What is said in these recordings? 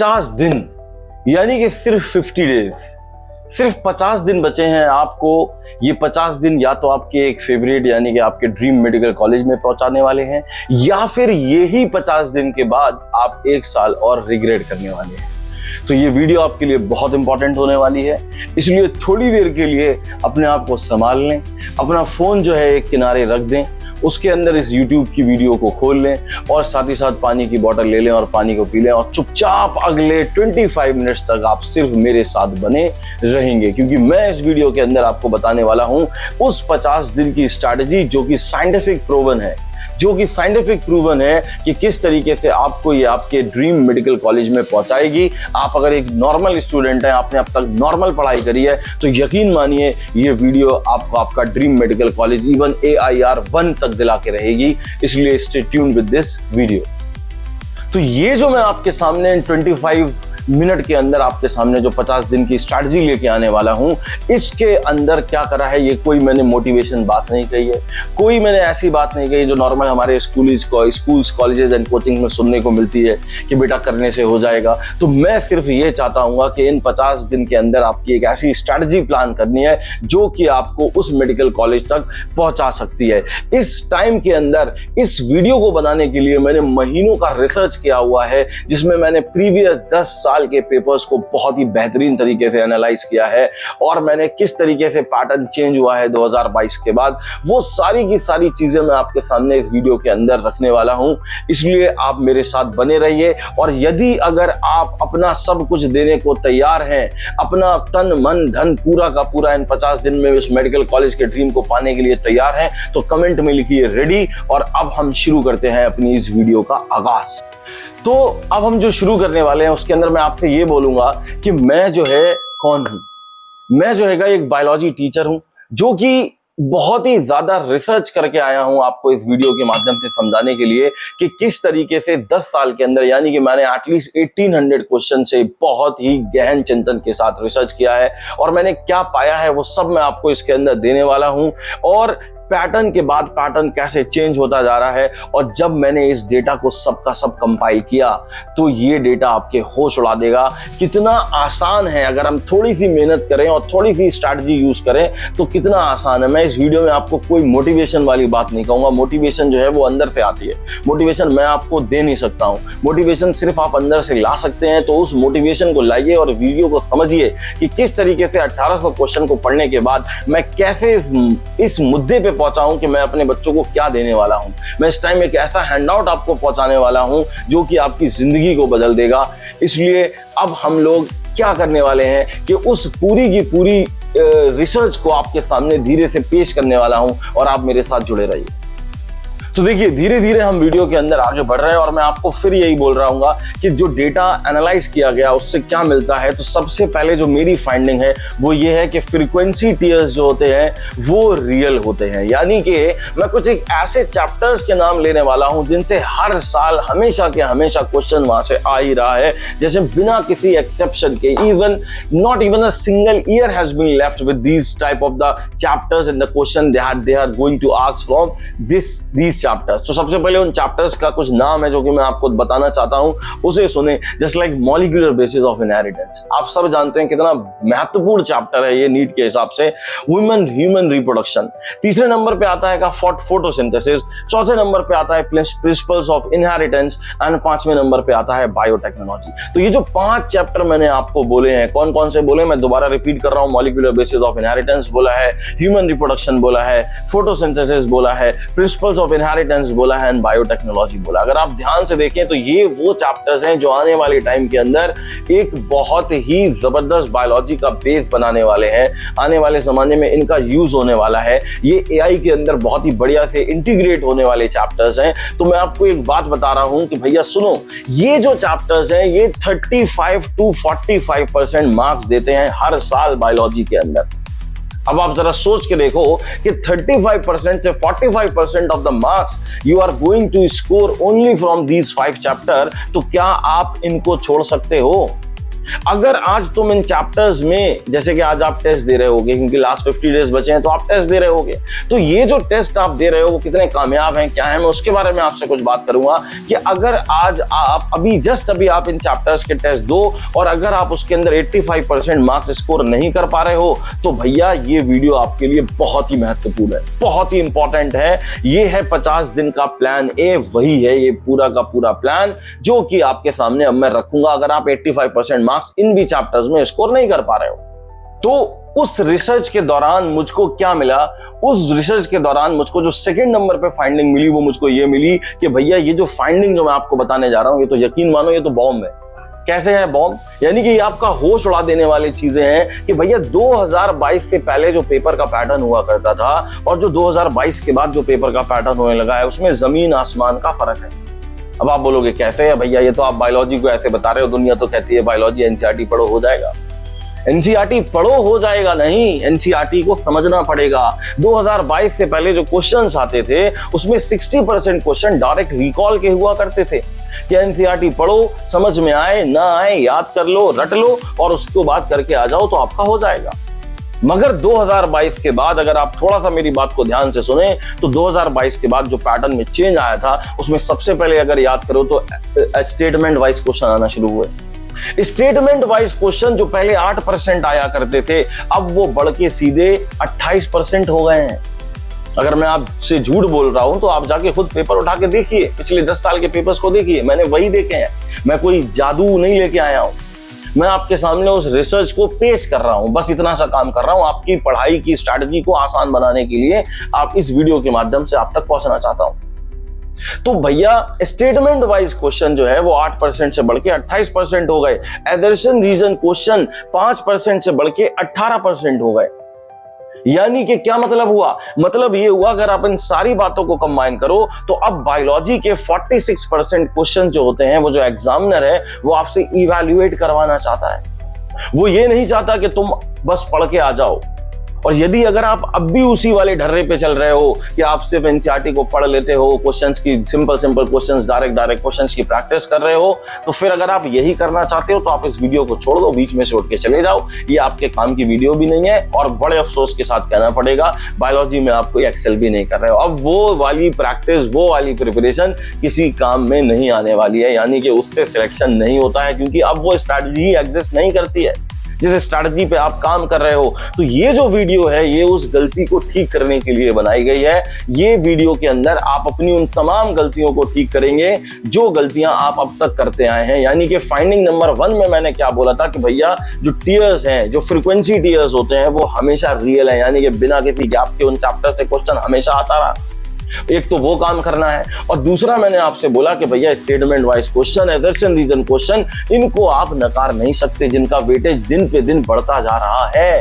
50 दिन यानी कि सिर्फ 50 डेज, सिर्फ 50 दिन बचे हैं आपको। ये 50 दिन या तो आपके एक फेवरेट यानी कि आपके ड्रीम मेडिकल कॉलेज में पहुंचाने वाले हैं, या फिर यही 50 दिन के बाद आप 1 साल और रिग्रेट करने वाले हैं। तो ये वीडियो आपके लिए बहुत इंपॉर्टेंट होने वाली है, इसलिए थोड़ी देर के लिए अपने आप को संभाल लें, अपना फोन जो है एक किनारे रख दें, उसके अंदर इस YouTube की वीडियो को खोल लें और साथ ही साथ पानी की बोतल ले लें और पानी को पी लें और चुपचाप अगले 25 मिनट्स तक आप सिर्फ मेरे साथ बने रहेंगे, क्योंकि मैं इस वीडियो के अंदर आपको बताने वाला हूं उस 50 दिन की स्ट्रैटेजी जो कि साइंटिफिक प्रूवन है कि किस तरीके से आपको ये आपके ड्रीम मेडिकल कॉलेज में पहुंचाएगी। आप अगर एक नॉर्मल स्टूडेंट हैं, आपने अब तक नॉर्मल पढ़ाई करी है, तो यकीन मानिए ये वीडियो आपको आपका dream medical college even AIR 1 तक दिला के रहेगी। इसलिए stay tuned with this video. तो ये जो मैं आपके सामने 25 मिनट के अंदर आपके सामने जो 50 दिन की स्ट्रैटेजी लेके आने वाला हूं, इसके अंदर क्या करा है, ये कोई मैंने मोटिवेशन बात नहीं कही है, कोई मैंने ऐसी बात नहीं कही जो नॉर्मल हमारे स्कूल्स कॉलेजेस एंड कोचिंग में सुनने को मिलती है कि बेटा करने से हो जाएगा। तो मैं सिर्फ ये चाहता हूँ कि इन 50 दिन के अंदर आपकी एक ऐसी स्ट्रैटेजी प्लान करनी है जो कि आपको उस मेडिकल कॉलेज तक पहुंचा सकती है। इस टाइम के अंदर इस वीडियो को बनाने के लिए मैंने महीनों का रिसर्च किया हुआ है, जिसमें मैंने प्रीवियस 10 साल के पेपर्स को बहुत ही बेहतरीन तरीके से एनालाइज किया है और मैंने किस तरीके से पैटर्न चेंज हुआ है 2022 के बाद, वो सारी की सारी चीजें मैं आपके सामने इस वीडियो के अंदर रखने वाला हूं। इसलिए आप मेरे साथ बने रहिए और यदि अगर आप अपना सब कुछ देने को तैयार हैं, अपना तन मन धन पूरा का पूरा इन 50 दिन में इस मेडिकल कॉलेज के ड्रीम को पाने के लिए तैयार हैं, तो कमेंट में लिखिए रेडी। और अब हम शुरू करते हैं अपनी इस वीडियो का आगाज। तो अब हम जो शुरू करने वाले हैं उसके अंदर मैं आपसे ये बोलूंगा कि मैं जो है कौन हूं। मैं जो है एक बायोलॉजी टीचर हूं जो कि बहुत ही ज्यादा रिसर्च करके आया हूं आपको इस वीडियो के माध्यम से समझाने के लिए कि किस तरीके से 10 साल के अंदर, यानी कि मैंने एटलीस्ट 1800 क्वेश्चन से बहुत ही गहन चिंतन के साथ रिसर्च किया है और मैंने क्या पाया है वो सब मैं आपको इसके अंदर देने वाला हूं। और पैटर्न के बाद पैटर्न कैसे चेंज होता जा रहा है, और जब मैंने इस डेटा को सबका सब कंपाइल किया तो ये डेटा आपके होश उड़ा देगा। कितना आसान है, अगर हम थोड़ी सी मेहनत करें और थोड़ी सी स्ट्रैटेजी यूज करें तो कितना आसान है। मैं इस वीडियो में आपको कोई मोटिवेशन वाली बात नहीं कहूंगा। मोटिवेशन जो है वो अंदर से आती है, मोटिवेशन मैं आपको दे नहीं सकता हूं। मोटिवेशन सिर्फ आप अंदर से ला सकते हैं। तो उस मोटिवेशन को लाइए और वीडियो को समझिए कि किस तरीके से 1800 क्वेश्चन को पढ़ने के बाद मैं कैसे इस मुद्दे पे पहुंचा हूं कि मैं अपने बच्चों को क्या देने वाला हूं। मैं इस टाइम एक ऐसा हैंडआउट आपको पहुंचाने वाला हूं जो कि आपकी जिंदगी को बदल देगा। इसलिए अब हम लोग क्या करने वाले हैं कि उस पूरी की पूरी रिसर्च को आपके सामने धीरे से पेश करने वाला हूं और आप मेरे साथ जुड़े रहिए। तो देखिए, धीरे धीरे हम वीडियो के अंदर आगे बढ़ रहे हैं और मैं आपको फिर यही बोल रहा हूँ कि जो डेटा एनालाइज किया गया उससे क्या मिलता है। तो सबसे पहले जो मेरी फाइंडिंग है वो ये है कि फ्रीक्वेंसी टीयर्स जो होते हैं वो रियल होते हैं। यानी कि मैं कुछ एक ऐसे चैप्टर्स के नाम लेने वाला हूं जिनसे हर साल हमेशा के हमेशा क्वेश्चन वहां से आ ही रहा है, जैसे बिना किसी एक्सेप्शन के। Not even a single year has been left with these type of the chapters in the question they are going to ask from these chapters. तो सबसे पहले उन चैप्टर्स का कुछ नाम है जो कि मैं आपको बताना चाहता हूं, उसे सुने। Just like molecular basis of inheritance, आप सब जानते हैं कितना महत्वपूर्ण चैप्टर है ये नीट के हिसाब से। Human reproduction. तीसरे नंबर पे आता है फोटोसिंथेसिस। चौथे नंबर पे आता है प्रिंसिपल्स ऑफ इनहेरिटेंस एंड 5वें नंबर पे आता है बायोटेक्नोलॉजी। तो ये जो 5 चैप्टर मैंने आपको बोले हैं, कौन कौन से बोले मैं दोबारा रिपीट कर रहा हूं। मॉलिक्यूलर बेसिस ऑफ इनहेरिटेंस बोला है, ह्यूमन रिप्रोडक्शन बोला है, फोटोसिंथेसिस बोला है, प्रिंसिपल्स ऑफ इनहेरिटेंस बोला है एंड बायोटेक्नोलॉजी बोला। अगर आप ध्यान से देखें तो ये वो चैप्टर्स हैं जो आने वाले टाइम के अंदर एक बहुत ही जबरदस्त बायोलॉजी का बेस बनाने वाले हैं। आने वाले जमाने में इनका यूज होने वाला है। ये AI के अंदर बहुत ही बढ़िया से इंटीग्रेट होने वाले चैप्टर्स हैं। तो मैं आपको एक बात बता रहा हूं कि भैया सुनो, ये जो चैप्टर्स हैं ये 35 to 45% मार्क्स देते हैं हर साल बायोलॉजी के अंदर। अब आप जरा सोच के देखो कि 35% से 45% of the marks you are going to score only from these 5 chapter. तो क्या आप इनको छोड़ सकते हो? अगर आज तुम इन चैप्टर्स में, जैसे कि आज आप टेस्ट दे रहे होगे क्योंकि लास्ट 50 डेज बचे हैं तो आप टेस्ट दे रहे होगे, तो ये जो टेस्ट आप दे रहे हो वो कितने कामयाब हैं, क्या है, मैं उसके बारे में आपसे कुछ बात करूंगा कि अगर आज आप अभी आप इन चैप्टर्स के टेस्ट दो और अगर आप उसके अंदर 85% मार्क्स स्कोर नहीं कर पा रहे हो तो भैया ये वीडियो आपके लिए बहुत ही महत्वपूर्ण है, बहुत ही इंपॉर्टेंट है। ये है 50 दिन का प्लान ए, वही है ये पूरा का पूरा प्लान जो कि आपके सामने अब मैं रखूंगा अगर आप 85% मार्क्स इन भी चैप्टर्स में स्कोर नहीं कर पा रहे हो। तो उस रिसर्च के दौरान मुझको क्या मिला, उस रिसर्च के दौरान मुझको जो सेकंड नंबर पे फाइंडिंग मिली वो मुझको ये मिली कि भैया ये जो फाइंडिंग जो मैं आपको बताने जा रहा हूं ये तो यकीन मानो ये तो बॉम्ब है। कैसे है बॉम्ब? यानी कि ये आपका होश उड़ा देने वाली चीजें हैं कि भैया 2022 से पहले जो पेपर का पैटर्न हुआ करता था और जो 2022 के बाद जो पेपर का पैटर्न होने लगा है उसमें जमीन आसमान का फर्क है। अब आप बोलोगे कैसे है भैया, ये तो आप बायोलॉजी को ऐसे बता रहे हो, दुनिया तो कहती है बायोलॉजी एनसीईआरटी पढ़ो हो जाएगा। एनसीईआरटी पढ़ो हो जाएगा नहीं, एनसीईआरटी को समझना पड़ेगा। 2022 से पहले जो क्वेश्चंस आते थे उसमें 60% क्वेश्चन डायरेक्ट रिकॉल के हुआ करते थे कि एनसीईआरटी पढ़ो, समझ में आए ना आए याद कर लो, रट लो और उसको बात करके आ जाओ तो आपका हो जाएगा। मगर 2022 के बाद अगर आप थोड़ा सा मेरी बात को ध्यान से सुने तो 2022 के बाद जो पैटर्न में चेंज आया था उसमें सबसे पहले अगर याद करो तो स्टेटमेंट वाइज क्वेश्चन आना शुरू हुए। स्टेटमेंट वाइज क्वेश्चन जो पहले 8% आया करते थे अब वो बढ़ के सीधे 28% हो गए हैं। अगर मैं आपसे झूठ बोल रहा हूं तो आप जाके खुद पेपर उठा के देखिए, पिछले 10 साल के पेपर्स को देखिए, मैंने वही देखे हैं। मैं कोई जादू नहीं लेके आया हूं, मैं आपके सामने उस रिसर्च को पेश कर रहा हूं, बस इतना सा काम कर रहा हूं। आपकी पढ़ाई की स्ट्रैटेजी को आसान बनाने के लिए आप इस वीडियो के माध्यम से आप तक पहुंचना चाहता हूं। तो भैया स्टेटमेंट वाइज क्वेश्चन जो है वो 8% से बढ़ के 28% हो गए। एडर्सन रीजन क्वेश्चन 5% से बढ़ के 18% हो गए। यानी कि क्या मतलब हुआ? मतलब ये हुआ अगर आप इन सारी बातों को कंबाइन करो तो अब बायोलॉजी के 46% क्वेश्चन जो होते हैं वो जो एग्जामिनर है वो आपसे इवैल्यूएट करवाना चाहता है। वो ये नहीं चाहता कि तुम बस पढ़ के आ जाओ। और यदि अगर आप अब भी उसी वाले ढर्रे पे चल रहे हो कि आप सिर्फ एनसीईआरटी को पढ़ लेते हो, क्वेश्चंस की सिंपल क्वेश्चंस, डायरेक्ट क्वेश्चंस की प्रैक्टिस कर रहे हो, तो फिर अगर आप यही करना चाहते हो तो आप इस वीडियो को छोड़ दो, बीच में से उठ के चले जाओ। ये आपके काम की वीडियो भी नहीं है और बड़े अफसोस के साथ कहना पड़ेगा बायोलॉजी में आप कोई एक्सेल भी नहीं कर रहे हो। अब वो वाली प्रैक्टिस, वो वाली प्रिपरेशन किसी काम में नहीं आने वाली है, यानी कि उससे सिलेक्शन नहीं होता है क्योंकि अब वो स्ट्रैटेजी एग्जिस्ट नहीं करती है जिस स्ट्रैटेजी पे आप काम कर रहे हो। तो ये जो वीडियो है ये उस गलती को ठीक करने के लिए बनाई गई है। ये वीडियो के अंदर आप अपनी उन तमाम गलतियों को ठीक करेंगे जो गलतियां आप अब तक करते आए हैं। यानी कि फाइंडिंग नंबर 1 में मैंने क्या बोला था कि भैया जो टीयर्स हैं, जो फ्रीक्वेंसी टीयर्स होते हैं वो हमेशा रियल है, यानी कि बिना किसी गैप के उन चैप्टर से क्वेश्चन हमेशा आता रहा। एक तो वो काम करना है और दूसरा मैंने आपसे बोला कि भैया statement wise question, assertion reason question, इनको आप नकार नहीं सकते जिनका वेटेज दिन पे दिन बढ़ता जा रहा है।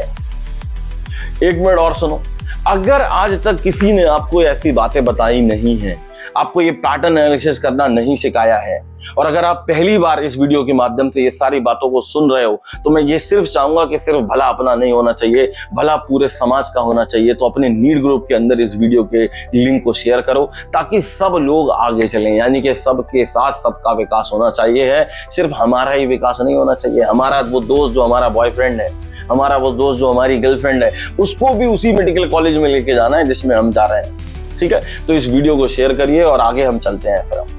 एक मिनट और सुनो, अगर आज तक किसी ने आपको ऐसी बातें बताई नहीं है, आपको ये पैटर्न एनालिसिस करना नहीं सिखाया है और अगर आप पहली बार इस वीडियो के माध्यम से ये सारी बातों को सुन रहे हो तो मैं ये सिर्फ चाहूंगा कि सिर्फ भला अपना नहीं होना चाहिए, भला पूरे समाज का होना चाहिए। तो अपने नीड ग्रुप के अंदर इस वीडियो के लिंक को शेयर करो ताकि सब लोग आगे चलें, यानी कि सबके साथ सबका विकास होना चाहिए है, सिर्फ हमारा ही विकास नहीं होना चाहिए। हमारा वो दोस्त जो हमारा बॉयफ्रेंड है, हमारा वो दोस्त जो हमारी गर्लफ्रेंड है, उसको भी उसी मेडिकल कॉलेज में लेके जाना है जिसमें हम जा रहे हैं। ठीक है, तो इस वीडियो को शेयर करिए और आगे हम चलते हैं। फिर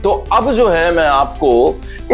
तो अब जो है मैं आपको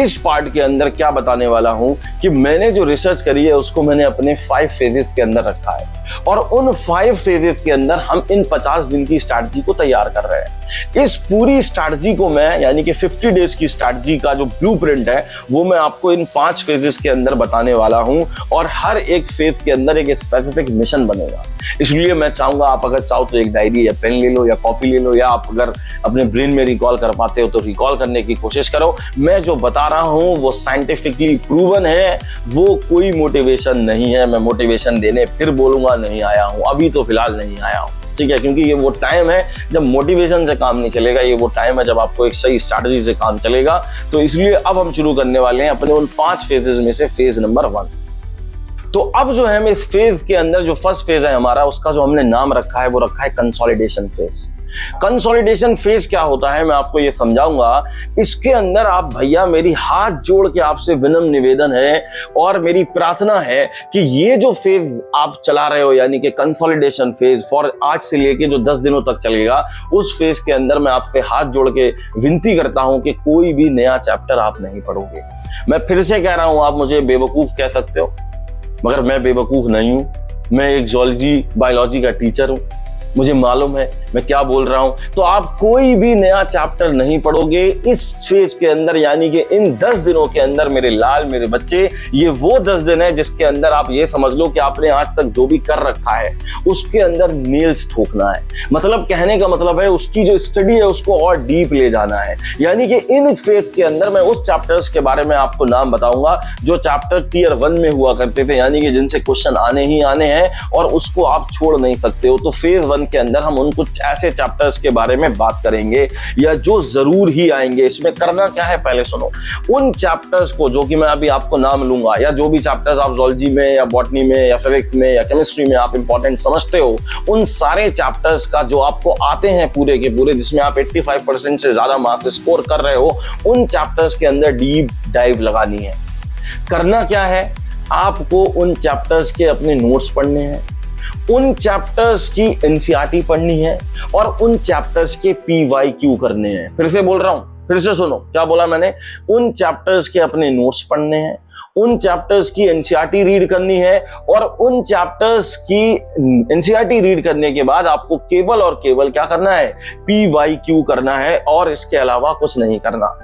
इस पार्ट के अंदर क्या बताने वाला हूं कि मैंने जो रिसर्च करी है उसको मैंने अपने 5 फेजेस के अंदर रखा है और उन 5 फेजेस के अंदर हम इन 50 दिन की स्ट्रैटेजी को तैयार कर रहे हैं। इस पूरी स्ट्रैटेजी को मैं, यानी कि 50 डेज की स्ट्रैटेजी का जो ब्लूप्रिंट है वो मैं आपको इन 5 फेजेस के अंदर बताने वाला हूं और हर एक फेज के अंदर एक स्पेसिफिक मिशन बनेगा। इसलिए मैं चाहूंगा आप अगर चाहो तो एक डायरी या पेन ले लो या कॉपी ले लो, या आप अगर अपने ब्रेन में रिकॉल कर पाते हो तो रिकॉल करने की कोशिश करो। मैं जो बता रहा हूं वो साइंटिफिकली प्रूवन है, वो कोई मोटिवेशन नहीं है। मैं मोटिवेशन देने फिर बोलूंगा नहीं आया हूं, अभी तो फिलहाल नहीं आया हूं। ठीक है, क्योंकि ये वो टाइम है जब मोटिवेशन से काम नहीं चलेगा, ये वो टाइम है जब आपको एक सही स्ट्रैटेजी से काम चलेगा। तो इसलिए अब हम शुरू करने वाले हैं अपने उन 5 फेजेस में से फेज नंबर 1। तो अब जो है मैं इस फेज के अंदर जो फर्स्ट फेज है हमारा, उसका जो हमने नाम रखा है वो रखा है कंसोलिडेशन फेज। कंसोलिडेशन फेज क्या होता है मैं आपको ये समझाऊंगा। इसके अंदर आप भैया, मेरी हाथ जोड़ के आपसे विनम्र निवेदन है और मेरी प्रार्थना है कि ये जो फेज आप चला रहे हो, यानी कि कंसोलिडेशन फेज फॉर आज से लेके जो 10 दिनों तक चलेगा, उस फेज के अंदर मैं आपसे हाथ जोड़ के विनती करता हूं कि कोई भी नया चैप्टर आप नहीं पढ़ोगे। मैं फिर से कह रहा हूं, आप मुझे बेवकूफ कह सकते हो, मगर मैं बेवकूफ नहीं हूं। मैं एक जूलॉजी बायोलॉजी का टीचर हूं, मुझे मालूम है मैं क्या बोल रहा हूं। तो आप कोई भी नया चैप्टर नहीं पढ़ोगे इस फेज के अंदर, यानी कि इन 10 दिनों के अंदर मेरे लाल, मेरे बच्चे, ये वो 10 दिन है जिसके अंदर आप ये समझ लो कि आपने आज तक जो भी कर रखा है उसके अंदर नेल्स ठोकना है। मतलब कहने का मतलब है उसकी जो स्टडी है उसको और डीप ले जाना है। यानी कि इन फेज के अंदर मैं उस चैप्टर्स के बारे में आपको नाम बताऊंगा जो चैप्टर टियर 1 में हुआ करते थे, यानी कि जिनसे क्वेश्चन आने ही आने हैं और उसको आप छोड़ नहीं सकते हो। तो फेज 1 के अंदर हम उन कुछ ऐसे चैप्टर्स के बारे में बात करेंगे या जो जरूर ही आएंगे। इसमें करना क्या है, पहले सुनो। उन चैप्टर्स को जो कि मैं अभी आपको नाम लूंगा, या जो भी चैप्टर्स आप जूलॉजी में या बॉटनी में या फिजिक्स में या केमिस्ट्री में आप इंपॉर्टेंट समझते हो, उन सारे चैप्टर्स का जो आपको आते हैं पूरे के पूरे, जिसमें आप 85% से ज्यादा मार्क्स स्कोर कर रहे हो, उन चैप्टर्स के अंदर डीप डाइव लगानी है। करना क्या है, आपको उन चैप्टर्स के अपने नोट्स पढ़ने हैं, उन चैप्टर्स की एनसीईआरटी पढ़नी है और उन चैप्टर्स के पीवाईक्यू करने हैं। फिर से बोल रहा हूं, फिर से सुनो क्या बोला मैंने। उन चैप्टर्स के अपने नोट्स पढ़ने हैं, उन चैप्टर्स की एनसीईआरटी रीड करनी है और उन चैप्टर्स की एनसीईआरटी रीड करने के बाद आपको केवल और केवल क्या करना है, पीवाईक्यू करना है और इसके अलावा कुछ नहीं करना।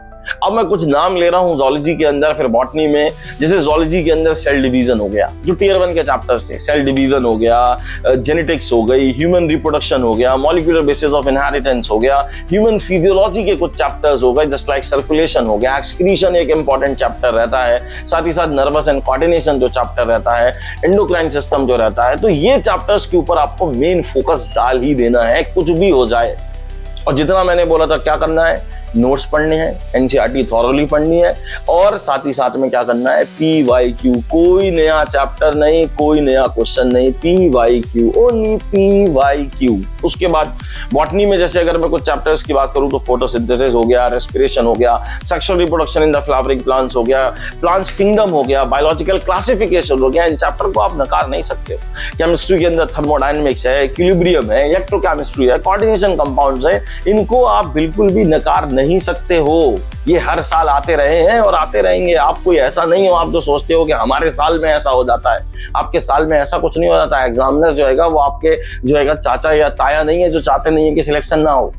अब मैं कुछ नाम ले रहा हूं जूलॉजी के अंदर, फिर बॉटनी में। जैसे जूलॉजी के अंदर सेल डिवीजन हो गया, जो टियर 1 के चैप्टर से, सेल डिवीजन हो गया, जेनेटिक्स हो गई, ह्यूमन रिप्रोडक्शन हो गया, मॉलिक्यूलर बेसिस ऑफ इनहेरिटेंस हो गया, ह्यूमन फिजियोलॉजी के कुछ चैप्टर्स हो गए, जस्ट लाइक सर्कुलेशन हो गया, एक्सक्रीशन एक इंपॉर्टेंट चैप्टर रहता है, साथ ही साथ नर्वस एंड कोऑर्डिनेशन जो चैप्टर रहता है, एंडोक्राइन सिस्टम जो रहता है। तो ये चैप्टर्स के ऊपर आपको मेन फोकस डाल ही देना है, कुछ भी हो जाए। और जितना मैंने बोला था क्या करना है, नोट्स पढ़ने हैं, एनसीईआरटी थॉरोली पढ़नी है और साथ ही साथ में क्या करना है, पीवाईक्यू। कोई नया चैप्टर नहीं, कोई नया क्वेश्चन नहीं, पीवाईक्यू, ओनली पीवाईक्यू। उसके बाद बॉटनी में जैसे अगर मैं कुछ चैप्टर्स की बात करूं तो फोटोसिंथेसिस हो गया, रेस्पिरेशन हो गया, sexual reproduction in the flowering plants हो गया, प्लांट्स किंगडम हो गया, बायोलॉजिकल क्लासिफिकेशन हो गया। इन चैप्टर को आप नकार नहीं सकते हो। केमिस्ट्री के अंदर थर्मोडायनेमिक्स है, इक्विलिब्रियम है, इलेक्ट्रोकेमिस्ट्री है, कोऑर्डिनेशन कंपाउंड्स है, इनको आप बिल्कुल भी नकार नहीं सकते हो। ये हर साल आते रहे हैं और आते रहेंगे। आप कोई ऐसा नहीं हो आप जो सोचते हो कि हमारे साल में ऐसा हो जाता है। आपके साल में ऐसा कुछ नहीं हो जाता। एग्जामिनर जो है वो आपके जो है चाचा या ताया नहीं है जो चाहते नहीं है कि सिलेक्शन ना हो।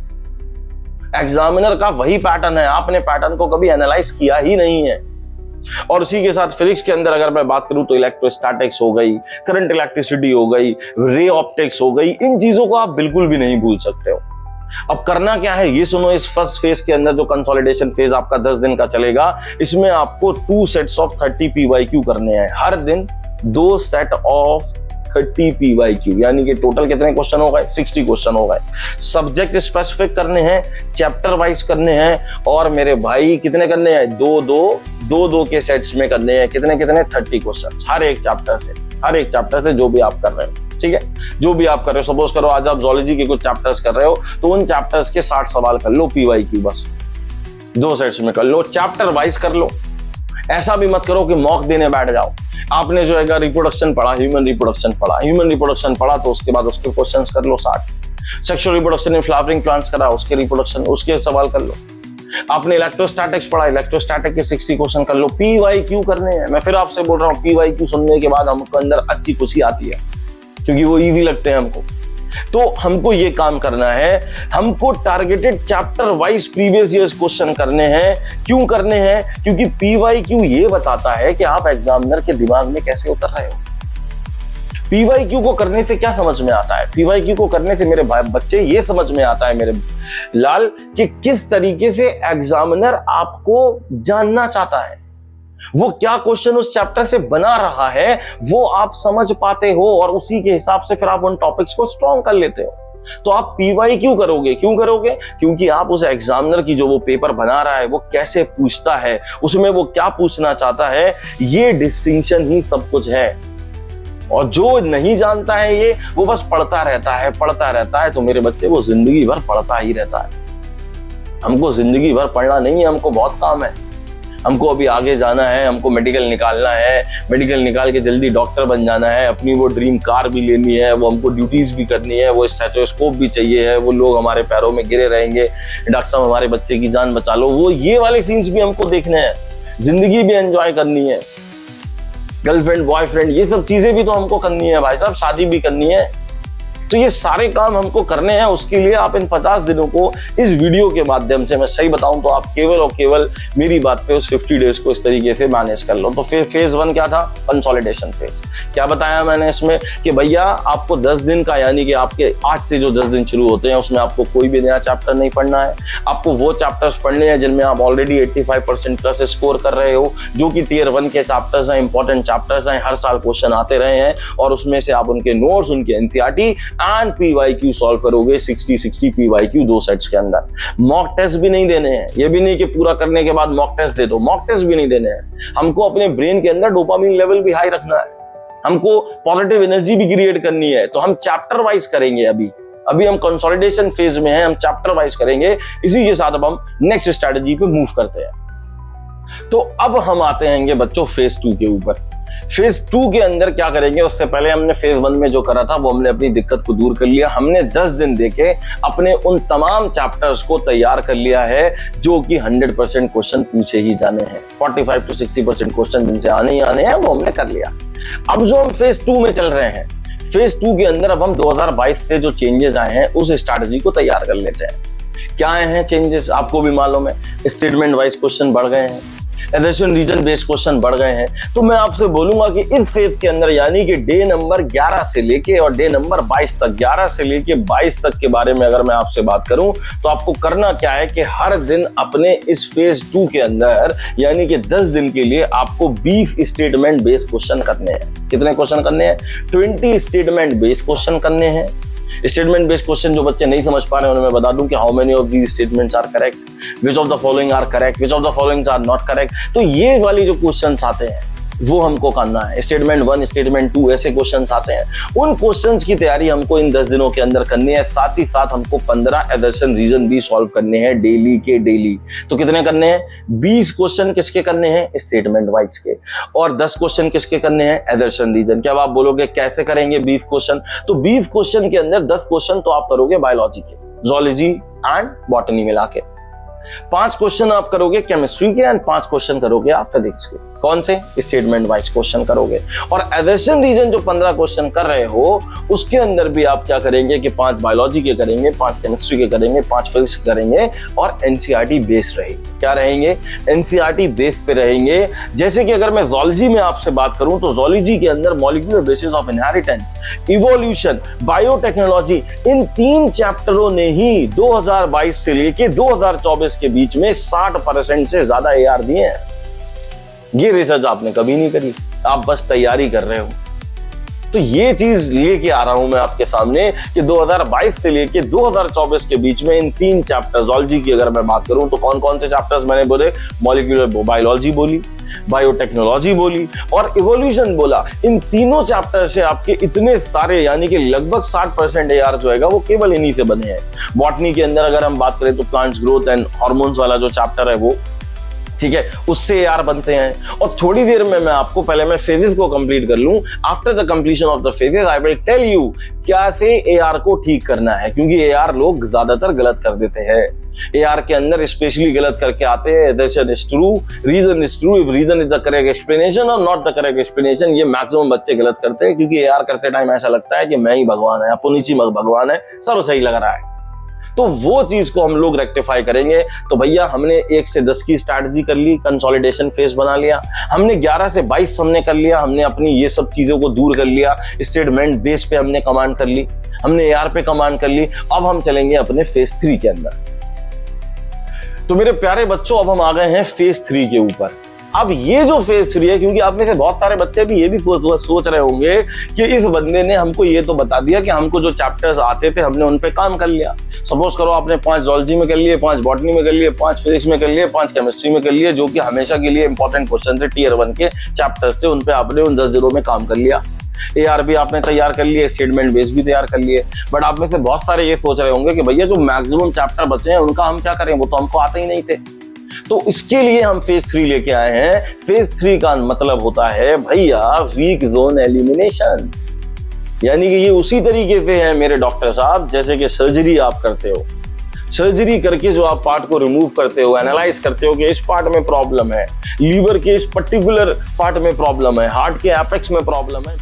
एग्जामिनर का वही पैटर्न है, आपने पैटर्न को कभी एनालाइज किया ही नहीं है। और उसी के साथ फिजिक्स के अंदर अगर मैं बात करूं तो इलेक्ट्रोस्टैटिक्स हो गई, करंट इलेक्ट्रिसिटी हो गई, रे ऑप्टिक्स हो गई, इन चीजों को आप बिल्कुल भी नहीं भूल सकते हो। अब करना क्या है ये सुनो। इस फर्स्ट फेज के अंदर जो कंसोलिडेशन फेज आपका 10 दिन का चलेगा, इसमें आपको 2 सेट्स ऑफ 30 पीवाईक्यू करने हैं। हर दिन 2 सेट ऑफ 30 पीवाईक्यू, यानी कि टोटल कितने क्वेश्चन हो गए, 60 क्वेश्चन हो गए। सब्जेक्ट स्पेसिफिक करने हैं, चैप्टर वाइज करने हैं और मेरे भाई कितने करने हैं, 2 के सेट्स में करने हैं। कितने 30 क्वेश्चन हर एक चैप्टर से जो भी आप कर रहे हो, ठीक है, जो भी आप कर रहे हो। सपोज करो आज आप जूलॉजी के कुछ चैप्टर्स कर रहे हो तो उन चैप्टर्स के 60 सवाल कर लो पीवाईक्यू, बस 2 सेट्स में कर लो, चैप्टर वाइज कर लो। ऐसा भी मत करो कि मॉक देने बैठ जाओ। आपने जो है रिप्रोडक्शन पढ़ा, ह्यूमन रिप्रोडक्शन पढ़ा तो उसके बाद उसके क्वेश्चंस कर लो 60। Sexual reproduction in flowering plants करा, उसके रिप्रोडक्शन उसके सवाल कर लो। आपने इलेक्ट्रोस्टैटिक्स पढ़ा, इलेक्ट्रोस्टैटिक के 60 क्वेश्चन कर लो। पीवाईक्यू करने हैं। मैं फिर आपसे बोल रहा हूँ, पीवाईक्यू सुनने के बाद हमको अंदर अच्छी खुशी आती है क्योंकि वो इजी लगते हैं हमको। तो हमको ये काम करना है, हमको targeted chapter wise previous years question करने हैं। क्यों करने हैं? क्योंकि पीवाईक्यू ये बताता है कि आप एग्जामिनर के दिमाग में कैसे उतर रहे हो। पीवाईक्यू को करने से क्या समझ में आता है? पीवाईक्यू को करने से मेरे बच्चे ये समझ में आता है मेरे लाल कि किस तरीके से एग्जामिनर आपको जानना चाहता है, वो क्या क्वेश्चन उस चैप्टर से बना रहा है वो आप समझ पाते हो और उसी के हिसाब से फिर आप उन टॉपिक्स को स्ट्रॉन्ग कर लेते हो। तो आप पीवाईक्यू करोगे। क्यों करोगे? क्योंकि आप उस एग्जामिनर की जो वो पेपर बना रहा है वो कैसे पूछता है, उसमें वो क्या पूछना चाहता है, ये डिस्टिंक्शन ही सब कुछ है। और जो नहीं जानता है ये, वो बस पढ़ता रहता है। तो मेरे बच्चे, वो जिंदगी भर पढ़ता ही रहता है। हमको जिंदगी भर पढ़ना नहीं है, हमको बहुत काम है। हमको अभी आगे जाना है, हमको मेडिकल निकालना है, मेडिकल निकाल के जल्दी डॉक्टर बन जाना है, अपनी वो ड्रीम कार भी लेनी है, वो हमको ड्यूटीज भी करनी है, वो स्टेथोस्कोप भी चाहिए है, वो लोग हमारे पैरों में गिरे रहेंगे, डॉक्टर साहब हमारे बच्चे की जान बचा लो, वो ये वाले सीन्स भी हमको देखने हैं। जिंदगी भी एंजॉय करनी है, गर्लफ्रेंड बॉयफ्रेंड ये सब चीजें भी तो हमको करनी है भाई साहब, शादी भी करनी है। तो ये सारे काम हमको करने हैं। उसके लिए आप इन 50 दिनों को इस वीडियो के माध्यम से, मैं सही बताऊं तो आप केवल और केवल मेरी बात पे उस 50 डेज को इस तरीके से मैनेज कर लो। तो फिर फेज 1 क्या था? Consolidation phase. क्या बताया मैंने इसमें कि भैया आपको 10 दिन का, यानी कि आपके आज से जो 10 दिन शुरू होते हैं उसमें आपको कोई भी नया चैप्टर नहीं पढ़ना है। आपको वो चैप्टर्स पढ़ने हैं जिनमें आप ऑलरेडी 85% प्लस स्कोर कर रहे हो, जो कि टियर 1 के चैप्टर्स हैं, इंपॉर्टेंट चैप्टर्स हैं, हर साल क्वेश्चन आते रहे हैं, और उसमें से आप उनके नोट्स, उनके एनसीईआरटी एंड पीवाईक्यू सॉल्व करोगे 60 पीवाईक्यू 2 सेट्स के अंदर। मॉक टेस्ट भी नहीं देने हैं, ये भी नहीं कि पूरा करने के बाद मॉक टेस्ट दे दो, मॉक टेस्ट भी नहीं देने हैं। हमको अपने ब्रेन के अंदर डोपामिन लेवल भी हाई रखना है, हमको पॉजिटिव एनर्जी भी क्रिएट करनी है। तो हम चैप्टर वाइज करेंगे। अभी हम कंसोलिडेशन फेज में हैं, हम चैप्टर वाइज करेंगे। इसी के साथ अब हम नेक्स्ट स्ट्रेटजी पे मूव करते हैं। तो अब हम आते हैं बच्चों फेज 2 के ऊपर। फेज 2 के अंदर क्या करेंगे? उससे पहले हमने फेज 1 में जो करा था वो हमने अपनी दिक्कत को दूर कर लिया। हमने 10 दिन देके अपने उन तमाम चैप्टर्स को तैयार कर लिया है जो कि 100% क्वेश्चन पूछे ही जाने हैं। 45 to 60% क्वेश्चन जिनसे आने ही आने हैं वो हमने कर लिया। अब जो हम फेज 2 में चल रहे हैं, फेज 2 के अंदर अब हम 2022 से जो चेंजेस आए हैं उस स्ट्रैटेजी को तैयार कर लेते हैं। क्या आए हैं चेंजेस? आपको भी मालूम है, स्टेटमेंट वाइज क्वेश्चन बढ़ गए हैं, एडिशन रीजन बेस्ड क्वेश्चन बढ़ गए हैं। तो मैं आपसे बोलूंगा कि इस फेज के अंदर, यानी कि डे नंबर 11 से लेके और डे नंबर 22 तक, 11 से लेके 22 तक के बारे में अगर मैं आपसे बात करूं तो आपको करना क्या है कि हर दिन अपने इस फेज 2 के अंदर, यानी कि 10 दिन के लिए आपको 20 स्टेटमेंट बेस्ड क्वेश्चन करने हैं। कितने क्वेश्चन करने हैं? 20 स्टेटमेंट बेस्ड क्वेश्चन करने हैं। स्टेटमेंट बेस्ड क्वेश्चन जो बच्चे नहीं समझ पा रहे हैं उन्हें मैं बता दूं कि how many of these statements are correct, which of the following are correct, which of the following are not correct. तो ये वाली जो क्वेश्चंस आते हैं वो हमको करना है। स्टेटमेंट 1, स्टेटमेंट 2 ऐसे क्वेश्चंस आते हैं। उन क्वेश्चंस की तैयारी हमको इन 10 दिनों के अंदर करनी है। साथ ही साथ हमको 15 एडिशन रीजन भी सॉल्व करने हैं डेली के डेली। तो कितने करने हैं? 20 क्वेश्चन किसके करने हैं? स्टेटमेंट वाइज के। और 10 क्वेश्चन किसके करने हैं? एडिशन रीजन के। अब आप बोलोगे कैसे करेंगे 20 क्वेश्चन? तो 20 क्वेश्चन के अंदर 10 क्वेश्चन तो आप करोगे बायोलॉजी के, जोलॉजी एंड बॉटनी मिला के। 5 क्वेश्चन आप करोगे केमिस्ट्री के एंड 5 क्वेश्चन करोगे आप फिजिक्स के। कौन से? स्टेटमेंट वाइज क्वेश्चन करोगे। और एडिशन रीजन जो 15 क्वेश्चन कर रहे हो उसके अंदर भी आप क्या करेंगे कि 5 बायोलॉजी के करेंगे, 5 केमिस्ट्री के करेंगे, 5 फिजिक्स के करेंगे, और एनसीईआरटी बेस्ड रहेंगे। क्या रहेंगे? एनसीईआरटी बेस्ड पे रहेंगे। जैसे कि अगर मैं जोलॉजी में आपसे बात करूं तो जोलॉजी के अंदर molecular basis of inheritance, evolution, biotechnology, इन 3 चैप्टरों ने ही 2022 से लेके 2024 के बीच में 60% से ज्यादा एआर दिए हैं। ये रिसर्च आपने कभी नहीं करी, आप बस तैयारी कर रहे हो। तो ये चीज लेके आ रहा हूं मैं आपके सामने कि 2022 से लेके 2024 के बीच में इन 3 चैप्टर, जोलॉजी की अगर मैं बात करूं तो कौन कौन से चैप्टर्स मैंने बोले? मॉलिक्यूलर बायोलॉजी बोली, बायोटेक्नोलॉजी बोली और इवोल्यूशन बोला। इन तीनों चैप्टर से आपके इतने सारे, यानी कि लगभग 60% एआर जो है वो केवल इन्हीं से बने हैं। बॉटनी के अंदर अगर हम बात करें तो प्लांट्स ग्रोथ एंड हार्मोन्स वाला जो चैप्टर है वो, ठीक है, उससे एआर बनते हैं। और थोड़ी देर में मैं आपको, पहले मैं फेजेस को कंप्लीट कर लूं। After the completion of the phases I will tell you कैसे एआर को ठीक करना है, क्योंकि एआर लोग ज्यादातर गलत कर देते हैं। एआर के अंदर स्पेशली गलत करके आते हैं। Assertion is true, reason is true, if reason is the correct explanation और नॉट द करेक्ट एक्सप्लेनेशन। ये मैक्सिमम बच्चे गलत करते हैं, क्योंकि एआर करते टाइम ऐसा लगता है कि मैं ही भगवान है, पुनीची भगवान है, सब सही लग रहा है। तो वो चीज को हम लोग रेक्टिफाई करेंगे। तो भैया हमने 1 से 10 की स्ट्रैटेजी कर ली, कंसोलिडेशन फेज बना लिया। हमने 11 से 22 हमने कर लिया, हमने अपनी ये सब चीजों को दूर कर लिया। स्टेटमेंट बेस पे हमने कमांड कर ली, हमने एआर पे कमांड कर ली। अब हम चलेंगे अपने फेज 3 के अंदर। तो मेरे प्यारे बच्चों, अब हम आ गए हैं फेज 3 के ऊपर। अब ये जो फेज 3 है, क्योंकि आप में से बहुत सारे बच्चे भी ये भी सोच रहे होंगे कि इस बंदे ने हमको ये तो बता दिया कि हमको जो चैप्टर्स आते थे हमने उन पे काम कर लिया। सपोज करो आपने 5 जोलॉजी में कर लिए, 5 बॉटनी में कर लिए, 5 फिजिक्स में कर लिए, 5 केमिस्ट्री में कर लिए, जो कि हमेशा के लिए इंपॉर्टेंट क्वेश्चन थे, टियर 1 के चैप्टर्स थे, उन पे आपने उन 10 दिनों में काम कर लिया। ARB आपने तैयार कर लिए, स्टेटमेंट बेस भी तैयार कर लिए, बट आप में से बहुत सारे ये सोच रहे होंगे कि भैया जो मैक्सिमम चैप्टर बचे हैं उनका हम क्या करें, वो तो हमको आते ही नहीं थे। तो इसके लिए हम फेज 3 लेके आए हैं। फेज 3 का मतलब होता है भैया वीक जोन एलिमिनेशन, यानी कि ये उसी तरीके से है मेरे डॉक्टर साहब जैसे कि सर्जरी आप करते हो। सर्जरी करके जो आप पार्ट को रिमूव करते हो, एनालाइज करते हो कि इस पार्ट में प्रॉब्लम है, लीवर के इस पर्टिकुलर पार्ट में प्रॉब्लम है, हार्ट के एपेक्स में प्रॉब्लम है,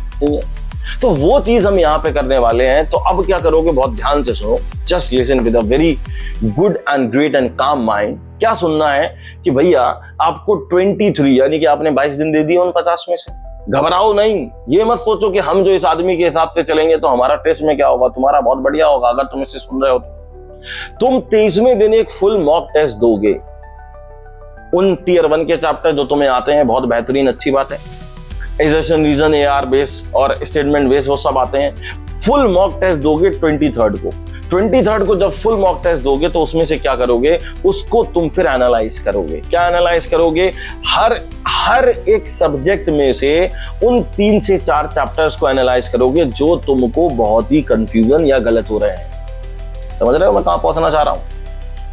तो वो चीज हम यहाँ पे करने वाले हैं। तो अब क्या करोगे, बहुत ध्यान से सुनो, just listen with a very good and great and काम माइंड। क्या सुनना है कि भैया आपको 23 यानी कि आपने 22 दिन दे दिए उन 50 में से। घबराओ नहीं, ये मत सोचो कि हम जो इस आदमी के हिसाब से चलेंगे तो हमारा टेस्ट में क्या होगा, तुम्हारा बहुत बढ़िया होगा अगर तुम इसे सुन रहे हो तो। तुम 23वें दिन एक फुल मॉक टेस्ट दोगे उन टीयर 1 के चैप्टर जो तुम्हें आते हैं, बहुत बेहतरीन, अच्छी बात है। एजर्शन, रीजन, AR बेस और स्टेटमेंट बेस वो सब आते हैं। फुल मॉक टेस्ट दोगे 23rd को। 23rd को जब फुल मॉक टेस्ट दोगे तो उसमें से क्या करोगे, उसको तुम फिर एनालाइज करोगे। क्या एनालाइज करोगे, हर एक सब्जेक्ट में से उन 3 से 4 चैप्टर्स को एनालाइज करोगे जो तुमको बहुत ही कंफ्यूजन या गलत हो रहे हैं। समझ रहे हो मैं कहां पहुंचना चाह रहा हूं,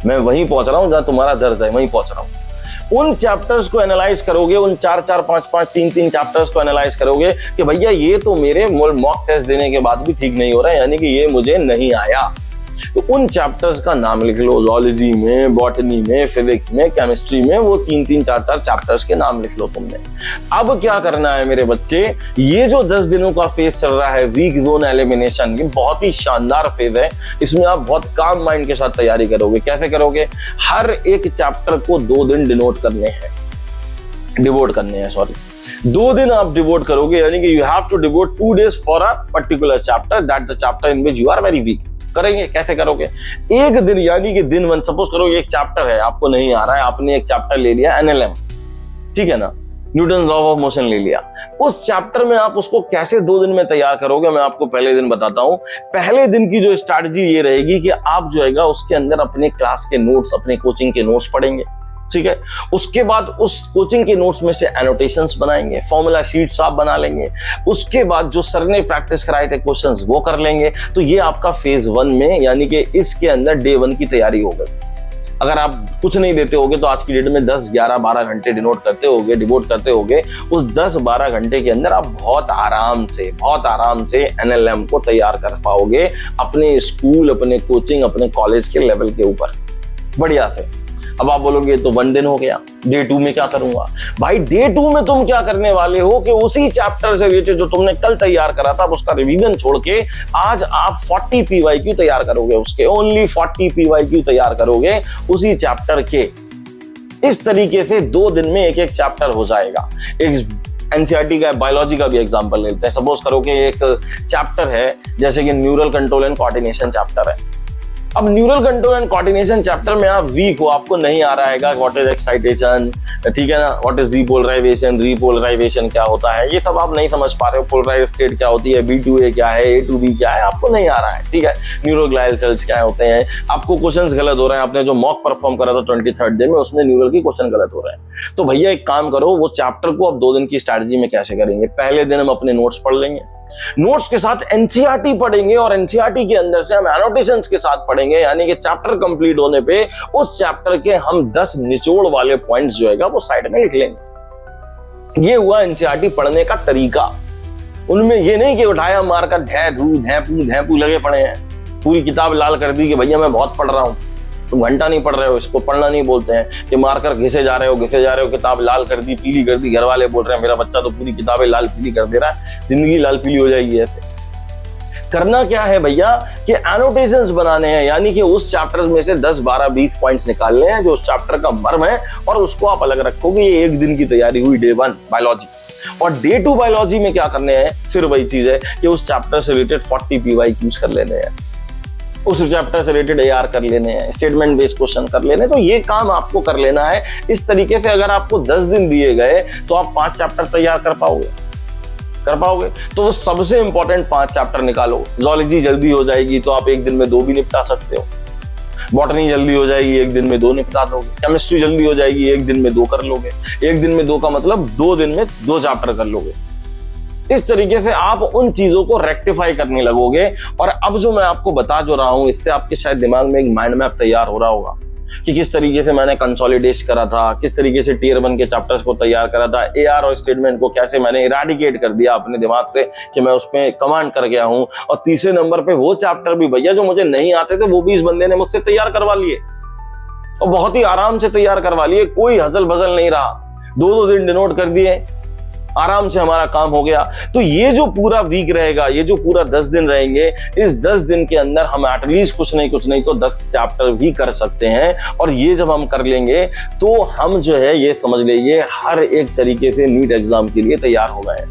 मैं वहीं पहुंच रहा हूं जहां तुम्हारा दर्द है, वहीं पहुंच रहा हूं। उन चैप्टर्स को एनालाइज करोगे, उन 4-4, 5-5, 3-3 चैप्टर्स को एनालाइज करोगे कि भैया ये तो मेरे मॉक टेस्ट देने के बाद भी ठीक नहीं हो रहा है, यानी कि ये मुझे नहीं आया। तो उन चैप्टर्स का नाम लिख लो, जूलॉजी में, बॉटनी में, फिजिक्स में, केमिस्ट्री में, वो 3-3, 4-4 चैप्टर्स के नाम लिख लो तुमने। अब क्या करना है मेरे बच्चे, ये जो 10 दिनों का फेज चल रहा है वीक जोन एलिमिनेशन, ये बहुत ही शानदार फेज है। इसमें आप बहुत काम माइंड के साथ तैयारी करोगे। कैसे करोगे, हर एक चैप्टर को 2 दिन डिवोट करने हैं 2 दिन आप डिवोट करोगे, यानी कि you have to devote 2 days for a particular chapter, that the chapter in which you are very weak. करेंगे कैसे करोगे, एक दिन यानी कि दिन 1, सपोज करो एक चैप्टर है आपको नहीं आ रहा है, आपने एक चैप्टर ले लिया NLM, ठीक है ना, न्यूटन लॉ ऑफ मोशन ले लिया। उस चैप्टर में आप उसको कैसे 2 दिन में तैयार करोगे, मैं आपको पहले दिन बताता हूं। पहले दिन की जो स्ट्रैटेजी ये रहेगी कि आप जो है उसके अंदर अपने क्लास के नोट्स, अपने कोचिंग के नोट्स पढ़ेंगे, ठीक है। उसके बाद उस कोचिंग के नोट्स में से एनोटेशंस बनाएंगे, फॉर्मूला शीट्स आप बना लेंगे। उसके बाद जो सर ने प्रैक्टिस कराए थे क्वेश्चंस वो कर लेंगे। तो ये आपका फेज 1 में, यानी कि इसके अंदर डे 1 की तैयारी हो गई। अगर आप कुछ नहीं देते होगे तो आज की डेट में 10, 11, 12 घंटे डिवोट करते होगे, उस 10-12 घंटे के अंदर आप बहुत आराम से NLM को तैयार कर पाओगे अपने स्कूल, अपने कोचिंग, अपने कॉलेज के लेवल के ऊपर बढ़िया से। अब आप बोलोगे तो 1 दिन हो गया, डे 2 में क्या करूंगा? भाई डे 2 में तुम क्या करने वाले हो कि उसी चैप्टर से रिलेटेड जो तुमने कल तैयार करा था उसका रिवीजन छोड़ के आज आप 40 PYQ तैयार करोगे, उसके ओनली 40 PYQ तैयार करोगे उसी चैप्टर के। इस तरीके से 2 दिन में एक चैप्टर हो जाएगा। एक NCERT का बायोलॉजी का भी एग्जांपल लेते हैं। सपोज करो कि एक चैप्टर है जैसे कि neural control and coordination chapter है। अब neural control and coordination chapter में आप वीक हो, आपको नहीं आ रहा है व्हाट इज एक्साइटेशन, ठीक है ना, व्हाट इज रीपोलराइजेशन क्या होता है, ये सब आप नहीं समझ पा रहे हो। पोलराइज्ड स्टेट क्या होती है, B2A क्या है, A2B क्या है, आपको नहीं आ रहा है, ठीक है। न्यूरोग्लाइल सेल्स क्या होते हैं, आपको क्वेश्चंस गलत हो रहे हैं। आपने जो मॉक परफॉर्म करा था 23rd डे में, उसमें न्यूरल की क्वेश्चन गलत हो रहे हैं। तो भैया एक काम करो, वो चैप्टर को अब 2 दिन की स्ट्रैटेजी में कैसे करेंगे। पहले दिन हम अपने नोट्स पढ़ लेंगे, नोट्स के साथ NCERT पढ़ेंगे और NCERT के अंदर से हम एनोटेशंस के साथ पढ़ेंगे, यानी कि चैप्टर कंप्लीट होने पे उस चैप्टर के हम 10 निचोड़ वाले पॉइंट्स जो है वो साइड में लिख लेंगे। ये हुआ NCERT पढ़ने का तरीका। उनमें ये नहीं कि उठाया मारकर धैपू लगे पड़े हैं, पूरी किताब लाल कर दी कि भैया मैं बहुत पढ़ रहा हूं। तुम घंटा नहीं पढ़ रहे हो, इसको पढ़ना नहीं बोलते हैं कि मारकर घिसे जा रहे हो, किताब लाल कर दी, पीली कर दी। घर वाले बोल रहे हैं मेरा बच्चा तो पूरी किताबें लाल पीली कर दे रहा है, जिंदगी लाल पीली हो जाएगी। ऐसे करना क्या है भैया कि एनोटेशंस बनाने हैं, यानी कि उस चैप्टर में से 10, 12, 20 पॉइंट्स निकालने हैं जो उस चैप्टर का मर्म है, और उसको आप अलग रखोगे। ये 1 दिन की तैयारी हुई डे 1 बायोलॉजी। और डे 2 बायोलॉजी में क्या करने हैं, फिर वही चीज है कि उस चैप्टर से रिलेटेड 40 PYQs कर लेने हैं, उस चैप्टर से रिलेटेड AR कर लेने हैं, स्टेटमेंट बेस्ड क्वेश्चन कर लेने। तो ये काम आपको कर लेना है। इस तरीके से अगर आपको 10 दिन दिए गए तो आप 5 चैप्टर तैयार कर पाओगे। तो वो सबसे इंपॉर्टेंट 5 चैप्टर निकालो। जूलॉजी जल्दी हो जाएगी तो आप 1 दिन में 2 भी निपटा सकते हो। बॉटनी जल्दी हो जाएगी, 1 दिन में 2 निपटा दोगे। केमिस्ट्री जल्दी हो जाएगी, 1 दिन में 2 कर लोगे। 1 दिन में 2 का मतलब 2 दिन में 2 चैप्टर कर लोगे। इस तरीके से आप उन चीजों को रेक्टिफाई करने लगोगे। और अब जो मैं आपको बता जो रहा हूं, इससे आपके शायद दिमाग में एक माइंड मैप तैयार हो रहा होगा कि किस तरीके से मैंने कंसोलिडेट करा था, किस तरीके से टियर 1 के चैप्टर्स को तैयार करा था, एआर और स्टेटमेंट को कैसे मैंने इराडिकेट कर दिया अपने दिमाग से कि मैं उसमें कमांड कर गया हूं। और तीसरे नंबर पे वो चैप्टर भी भैया जो मुझे नहीं आते थे, वो भी इस बंदे ने मुझसे तैयार करवा लिए और बहुत ही आराम से तैयार करवा लिए, कोई हजल बजल नहीं रहा। 2-2 दिन डिनोट कर दिए, आराम से हमारा काम हो गया। तो ये जो पूरा वीक रहेगा, ये जो पूरा 10 दिन रहेंगे, इस 10 दिन के अंदर हम एटलीस्ट कुछ नहीं तो 10 चैप्टर भी कर सकते हैं। और ये जब हम कर लेंगे तो हम जो है ये समझ लीजिए हर एक तरीके से नीट एग्जाम के लिए तैयार हो गए।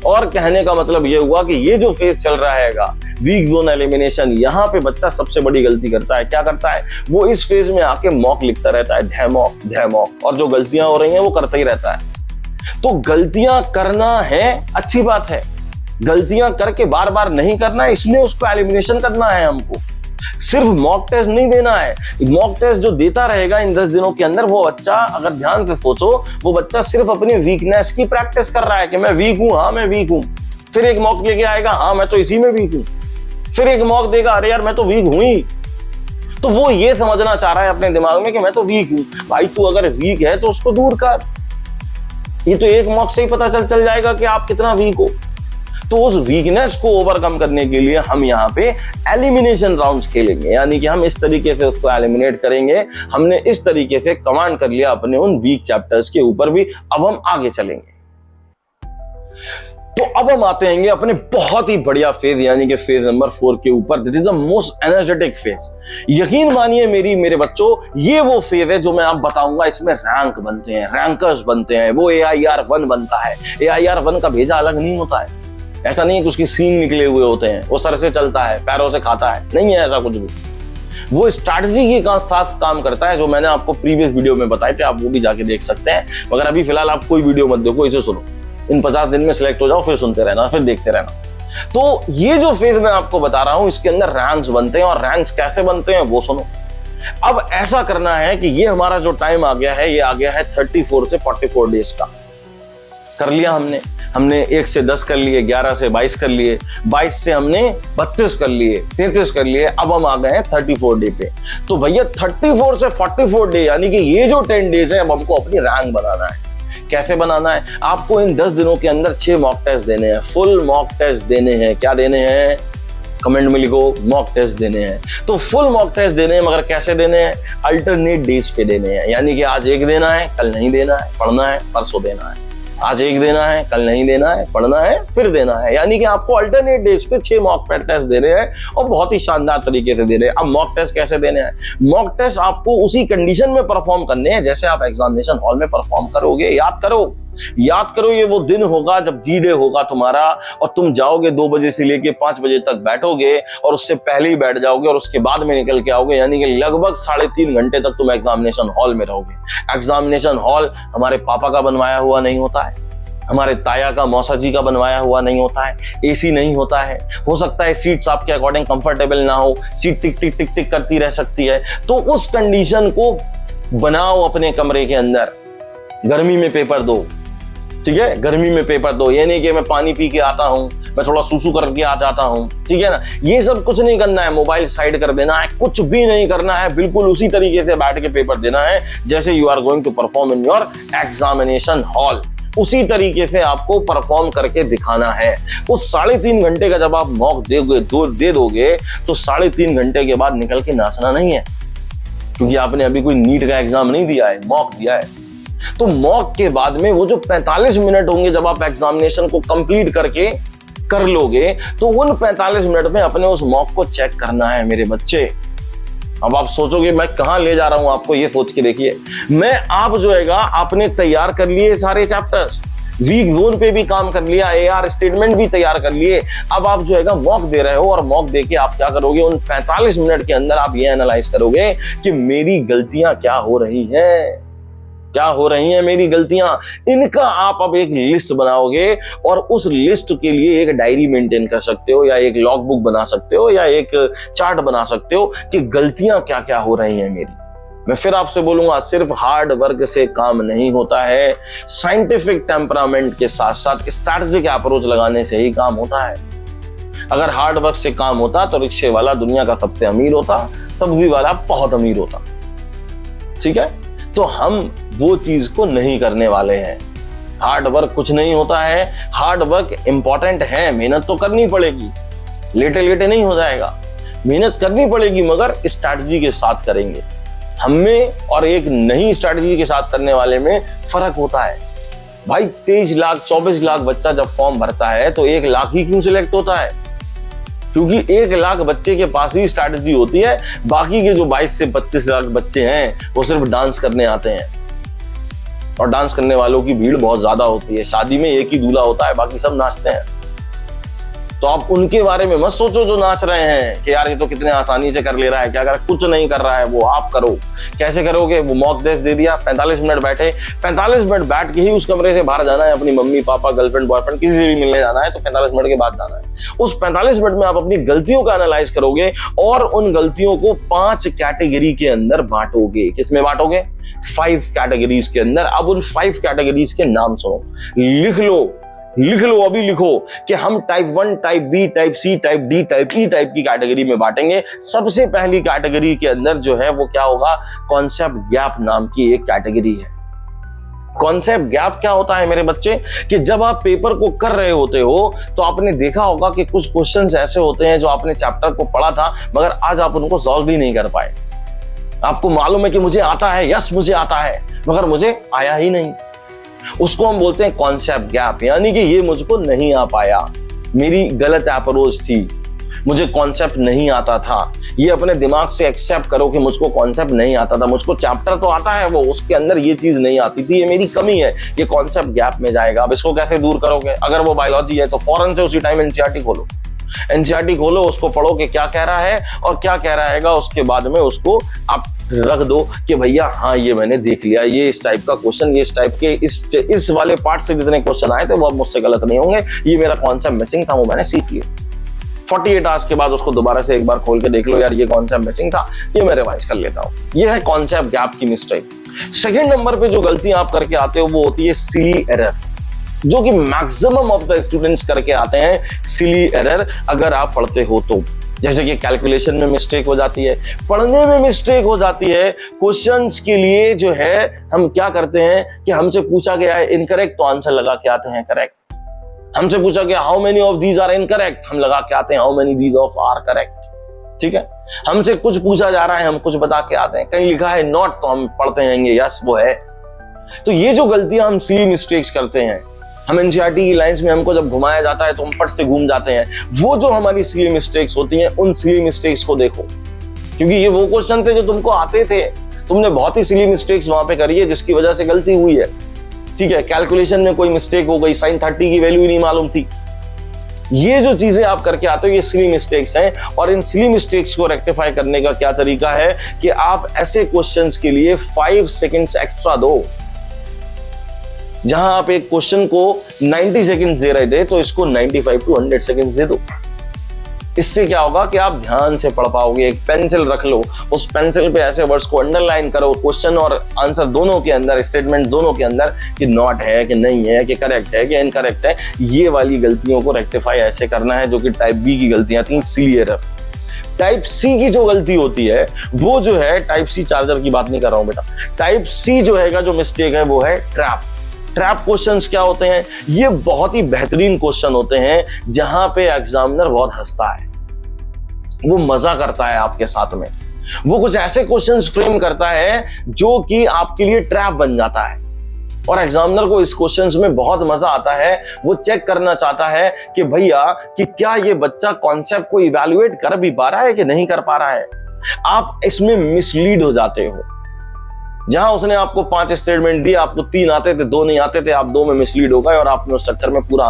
और कहने का मतलब ये हुआ कि ये जो फेज चल रहा है वीक जोन एलिमिनेशन, यहाँ पे बच्चा सबसे बड़ी गलती करता है। क्या करता है? वो इस फेज में आके मॉक लिखता रहता है, धैमॉक, और जो गलतियां हो रही हैं वो करता ही रहता है। तो गलतियां करना है, अच्छी बात है, गलतियां करके बार बार नहीं करना है, इसमें उसको एलिमिनेशन करना है। हमको सिर्फ मॉक टेस्ट नहीं देना है। मॉक टेस्ट जो देता रहेगा इन 10 दिनों के अंदर, वो बच्चा, अगर ध्यान से सोचो, वो बच्चा सिर्फ अपनी वीकनेस की प्रैक्टिस कर रहा है कि मैं वीक हूं, हाँ मैं वीक हूं। फिर एक मॉक लेके आएगा, हाँ मैं तो इसी में वीक हूं। फिर एक मॉक देगा, अरे यार मैं तो वीक हूं ही। तो वो ये समझना चाह रहा है अपने दिमाग में कि मैं तो वीक हूं। भाई तू अगर वीक है तो उसको दूर कर। ये तो एक मॉक से ही पता चल जाएगा कि आप कितना वीक हो। तो उस वीकनेस को ओवरकम करने के लिए हम यहाँ पे एलिमिनेशन राउंड्स खेलेंगे, यानी कि हम इस तरीके से उसको एलिमिनेट करेंगे। हमने इस तरीके से कमांड कर लिया अपने उन वीक चैप्टर्स के ऊपर भी। अब हम आगे चलेंगे। तो अब हम आते हैं अपने बहुत ही बढ़िया फेज, यानी कि फेज नंबर 4 के ऊपर। That is the most energetic phase. यकीन मानिए मेरे बच्चों, ये वो फेज है जो मैं आप बताऊंगा, इसमें रैंक बनते हैं, रैंकर्स बनते हैं, वो AIR-1 बनता है। AIR-1 का भेजा अलग नहीं होता है। ऐसा नहीं है कि उसकी सींग निकले हुए होते हैं, वो सर से चलता है, पैरों से खाता है, नहीं है ऐसा कुछ भी। वो स्ट्रैटेजी के साथ काम करता है, जो मैंने आपको प्रीवियस वीडियो में बताए थे, आप वो भी जाके देख सकते हैं। मगर अभी फिलहाल आप कोई वीडियो मत देखो, इसे सुनो। इन 50 दिन में सिलेक्ट हो जाओ, फिर सुनते रहना, फिर देखते रहना। तो ये जो फेज मैं आपको बता रहा हूं, इसके अंदर रैंक्स बनते हैं, और रैंक्स कैसे बनते हैं वो सुनो। अब ऐसा करना है कि ये हमारा जो टाइम आ गया है, ये आ गया है 34 से 44 डेज का। कर लिया हमने 1 से 10 कर लिए, 11 से 22 कर लिए, 22 से हमने 32 कर लिए, 33 कर लिए। अब हम आ गए हैं 34 डे पे। तो भैया 34 से 44 डे, यानी कि ये जो 10 डेज है, अब हमको अपनी रैंक बनाना है। कैसे बनाना है? आपको इन 10 दिनों के अंदर 6 मॉक टेस्ट देने हैं, फुल मॉक टेस्ट देने हैं। क्या देने हैं? कमेंट में लिखो, मॉक टेस्ट देने हैं। तो फुल मॉक टेस्ट देने हैं, मगर कैसे देने हैं? अल्टरनेट डेज पे देने हैं। यानी कि आज एक देना है, कल नहीं देना है, पढ़ना है, परसों देना है। आज एक देना है, कल नहीं देना है, पढ़ना है, फिर देना है। यानी कि आपको अल्टरनेट डेज पे 6 मॉक टेस्ट दे रहे हैं, और बहुत ही शानदार तरीके से दे रहे हैं। अब मॉक टेस्ट कैसे देने हैं? मॉक टेस्ट आपको उसी कंडीशन में परफॉर्म करने हैं जैसे आप एग्जामिनेशन हॉल में परफॉर्म करोगे। याद करो, ये वो दिन होगा जब D-Day होगा तुम्हारा, और तुम जाओगे 2 बजे से लेके 5 बजे तक बैठोगे, और उससे पहले ही बैठ जाओगे, और उसके बाद में निकल के आओगे। यानी कि लगभग 3.5 घंटे तक तुम एग्जामिनेशन हॉल में रहोगे। एग्जामिनेशन हॉल हमारे पापा का बनवाया हुआ नहीं होता है, हमारे ताया का, मौसा जी का बनवाया हुआ नहीं होता है, AC नहीं होता है। हो सकता है सीट्स आपके अकॉर्डिंग कंफर्टेबल ना हो, सीट टिक टिक टिक टिक करती रह सकती है। तो उस कंडीशन को बनाओ अपने कमरे के अंदर। गर्मी में पेपर दो, ठीक है? गर्मी में पेपर दो। ये नहीं कि मैं पानी पी के आता हूँ, मैं थोड़ा सूसू करके आ जाता हूँ, ठीक है ना? ये सब कुछ नहीं करना है। मोबाइल साइड कर देना है, कुछ भी नहीं करना है। बिल्कुल उसी तरीके से बैठ के पेपर देना है जैसे you are going to perform in your examination hall. उसी तरीके से आपको परफॉर्म करके दिखाना है। उस 3.5 घंटे का जब आप मॉक दे दोगे तो 3.5 घंटे के बाद निकल के नाचना नहीं है, क्योंकि आपने अभी कोई नीट का एग्जाम नहीं दिया है, मॉक दिया है। तो मॉक के बाद में वो जो 45 मिनट होंगे, जब आप एग्जामिनेशन को कंप्लीट करके कर लोगे, तो उन 45 मिनट में अपने उस मॉक को चेक करना है मेरे बच्चे। अब आप सोचोगे मैं कहां ले जा रहा हूं आपको, ये सोच के देखिए। आप जो है आपने तैयार कर लिए सारे चैप्टर्स, वीक जोन पे भी काम कर लिया, AR स्टेटमेंट भी तैयार कर लिए। अब आप जो है मॉक दे रहे हो, और मॉक देके आप क्या करोगे? उन 45 मिनट के अंदर आप ये एनालाइज करोगे कि मेरी गलतियां क्या हो रही हैं मेरी गलतियां। इनका आप अब एक लिस्ट बनाओगे, और उस लिस्ट के लिए एक डायरी मेंटेन कर सकते हो, या एक लॉग बुक बना सकते हो, या एक चार्ट बना सकते हो कि गलतियां क्या क्या हो रही हैं मेरी। मैं फिर आपसे बोलूंगा, सिर्फ हार्ड वर्क से काम नहीं होता है, साइंटिफिक टेम्परामेंट के साथ साथ स्ट्रैटेजिक अप्रोच लगाने से ही काम होता है। अगर हार्ड वर्क से काम होता तो रिक्शे वाला दुनिया का सबसे अमीर होता, सब्जी वाला बहुत अमीर होता। ठीक है, तो हम वो चीज को नहीं करने वाले हैं। हार्ड वर्क कुछ नहीं होता है, हार्ड वर्क इंपॉर्टेंट है, मेहनत तो करनी पड़ेगी, लेटे लेटे नहीं हो जाएगा, मेहनत करनी पड़ेगी, मगर स्ट्रैटेजी के साथ करेंगे। हमें और एक नई स्ट्रैटेजी के साथ करने वाले में फर्क होता है। भाई 23 लाख 24 लाख बच्चा जब फॉर्म भरता है तो 1 लाख ही क्यों सिलेक्ट होता है? क्योंकि 1 लाख बच्चे के पास ही स्ट्रैटेजी होती है, बाकी के जो 22 से 25 लाख बच्चे हैं वो सिर्फ डांस करने आते हैं, और डांस करने वालों की भीड़ बहुत ज्यादा होती है। शादी में एक ही दूल्हा होता है, बाकी सब नाचते हैं। तो आप उनके बारे में मत सोचो जो नाच रहे हैं कि यार ये तो कितने आसानी से कर ले रहा है, क्या कर, कुछ नहीं कर रहा है, वो आप करो। कैसे करोगे? वो मॉक टेस्ट दे दिया, 45 मिनट बैठे, 45 मिनट बैठ के ही उस कमरे से बाहर जाना है, अपनी मम्मी पापा गर्लफ्रेंड बॉयफ्रेंड किसी से भी मिलने जाना है तो 45 मिनट के बाद जाना है। उस 45 मिनट में आप अपनी गलतियों का एनालाइज करोगे और उन गलतियों को 5 कैटेगरी के अंदर बांटोगे। किसमें बांटोगे? 5 कैटेगरीज के अंदर। अब उन 5 कैटेगरीज के नाम सुनो, लिख लो, अभी लिखो कि हम type 1, type B, type C, type D, type E type की कैटेगरी में बांटेंगे। सबसे पहली कैटेगरी के अंदर जो है वो क्या होगा? कॉन्सेप्ट गैप नाम की एक कैटेगरी है। कॉन्सेप्ट गैप क्या होता है मेरे बच्चे? कि जब आप पेपर को कर रहे होते हो तो आपने देखा होगा कि कुछ क्वेश्चंस ऐसे होते हैं जो आपने चैप्टर को पढ़ा था मगर आज आप उनको सॉल्व भी नहीं कर पाए। आपको मालूम है कि मुझे आता है, यस मुझे आता है, मगर मुझे आया ही नहीं। उसको हम बोलते हैं कॉन्सेप्ट गैप, यानी कि ये मुझको नहीं आ पाया, मेरी गलत अप्रोच थी, मुझे कॉन्सेप्ट नहीं आता था। ये अपने दिमाग से एक्सेप्ट करो कि मुझको कॉन्सेप्ट नहीं आता था, मुझको चैप्टर तो आता है, वो उसके अंदर ये चीज नहीं आती थी, ये मेरी कमी है, ये कॉन्सेप्ट गैप में जाएगा। अब इसको कैसे दूर करोगे? अगर वो बायोलॉजी है तो फौरन से उसी टाइम एनसीईआरटी खोलो, एनसीईआरटी खोलो, उसको पढ़ो कि क्या कह रहा है और क्या कह रहा है, उसके बाद में उसको आप रख दो कि भैया हाँ ये मैंने देख लिया, ये इस टाइप का क्वेश्चन, ये इस टाइप के इस वाले पार्ट से जितने क्वेश्चन आए थे वो अब मुझसे गलत नहीं होंगे, ये मेरा कॉन्सेप्ट मिसिंग था, वो मैंने सीख लिया। 48 आवर्स के बाद उसको दोबारा से एक बार खोल के देख लो, यार ये कॉन्सेप्ट मिसिंग था, ये मैं रिवाइज कर लेता हूँ। ये है कॉन्सेप्ट गैप की मिस्टेक। सेकेंड नंबर पे जो गलतियां आप करके आते हो वो होती है सिली एरर, जो कि मैक्सिमम ऑफ द स्टूडेंट्स करके आते हैं। सिली एरर अगर आप पढ़ते हो तो, जैसे कि कैलकुलेशन में मिस्टेक हो जाती है, पढ़ने में मिस्टेक हो जाती है, क्वेश्चंस के लिए जो है हम क्या करते हैं कि हमसे पूछा गया है इनकरेक्ट तो आंसर लगा के आते हैं करेक्ट, हमसे पूछा गया how many of these are incorrect, हम लगा के आते हैं how many these of are correct. ठीक है, हमसे कुछ पूछा जा रहा है, हम कुछ बता के आते हैं, कहीं लिखा है नॉट तो हम पढ़ते हैं यस वो है। तो ये जो गलतियां हम सिली मिस्टेक्स करते हैं, हम एनसीईआरटी की लाइंस में हमको जब घुमाया जाता है तो हम फट से घूम जाते हैं। वो जो हमारी सिली मिस्टेक्स होती हैं, उन सिली मिस्टेक्स को देखो, क्योंकि ये वो क्वेश्चन थे जो तुमको आते थे, तुमने बहुत ही सिली मिस्टेक्स वहां पे करी है जिसकी वजह से गलती हुई है। ठीक है, कैलकुलेशन में कोई मिस्टेक हो गई, sin 30 की वैल्यू ही नहीं मालूम थी। ये जो चीजें आप करके आते हो ये सिली मिस्टेक्स हैं, और इन सिली मिस्टेक्स को रेक्टिफाई करने का क्या तरीका है कि आप ऐसे क्वेश्चंस के लिए 5 सेकंड्स एक्स्ट्रा दो। जहां आप एक क्वेश्चन को 90 सेकंड्स दे रहे थे तो इसको 95 to 100 सेकंड्स दे दो। इससे क्या होगा कि आप ध्यान से पढ़ पाओगे। एक पेंसिल रख लो, उस पेंसिल पे ऐसे वर्ड्स को अंडरलाइन करो, क्वेश्चन और आंसर दोनों के अंदर, स्टेटमेंट दोनों के अंदर, कि नॉट है कि नहीं है, कि करेक्ट है कि इनकरेक्ट है। ये वाली गलतियों को रेक्टिफाई ऐसे करना है, जो कि टाइप बी की गलतियां थी, सिली एरर। टाइप सी की जो गलती होती है वो जो है, टाइप सी चार्जर की बात नहीं कर रहा हूं बेटा, टाइप सी जो है जो मिस्टेक है वो है ट्रैप। ट्रैप क्वेश्चंस क्या होते हैं? ये बहुत ही बेहतरीन क्वेश्चन होते हैं जहां पे एग्जामिनर बहुत हंसता है, वो मजा करता है आपके साथ में, वो कुछ ऐसे क्वेश्चंस फ्रेम करता है जो कि आपके लिए ट्रैप बन जाता है, और एग्जामिनर को इस क्वेश्चंस में बहुत मजा आता है। वो चेक करना चाहता है कि भैया कि क्या ये बच्चा कॉन्सेप्ट को इवैल्यूएट कर भी पा रहा है कि नहीं कर पा रहा है। आप इसमें मिसलीड हो जाते हो। जहां उसने आपको 5 स्टेटमेंट दिए, आपको 3 आते थे, 2 नहीं आते थे, आप 2 में मिसलीड हो गए और आपने उस चक्कर में पूरा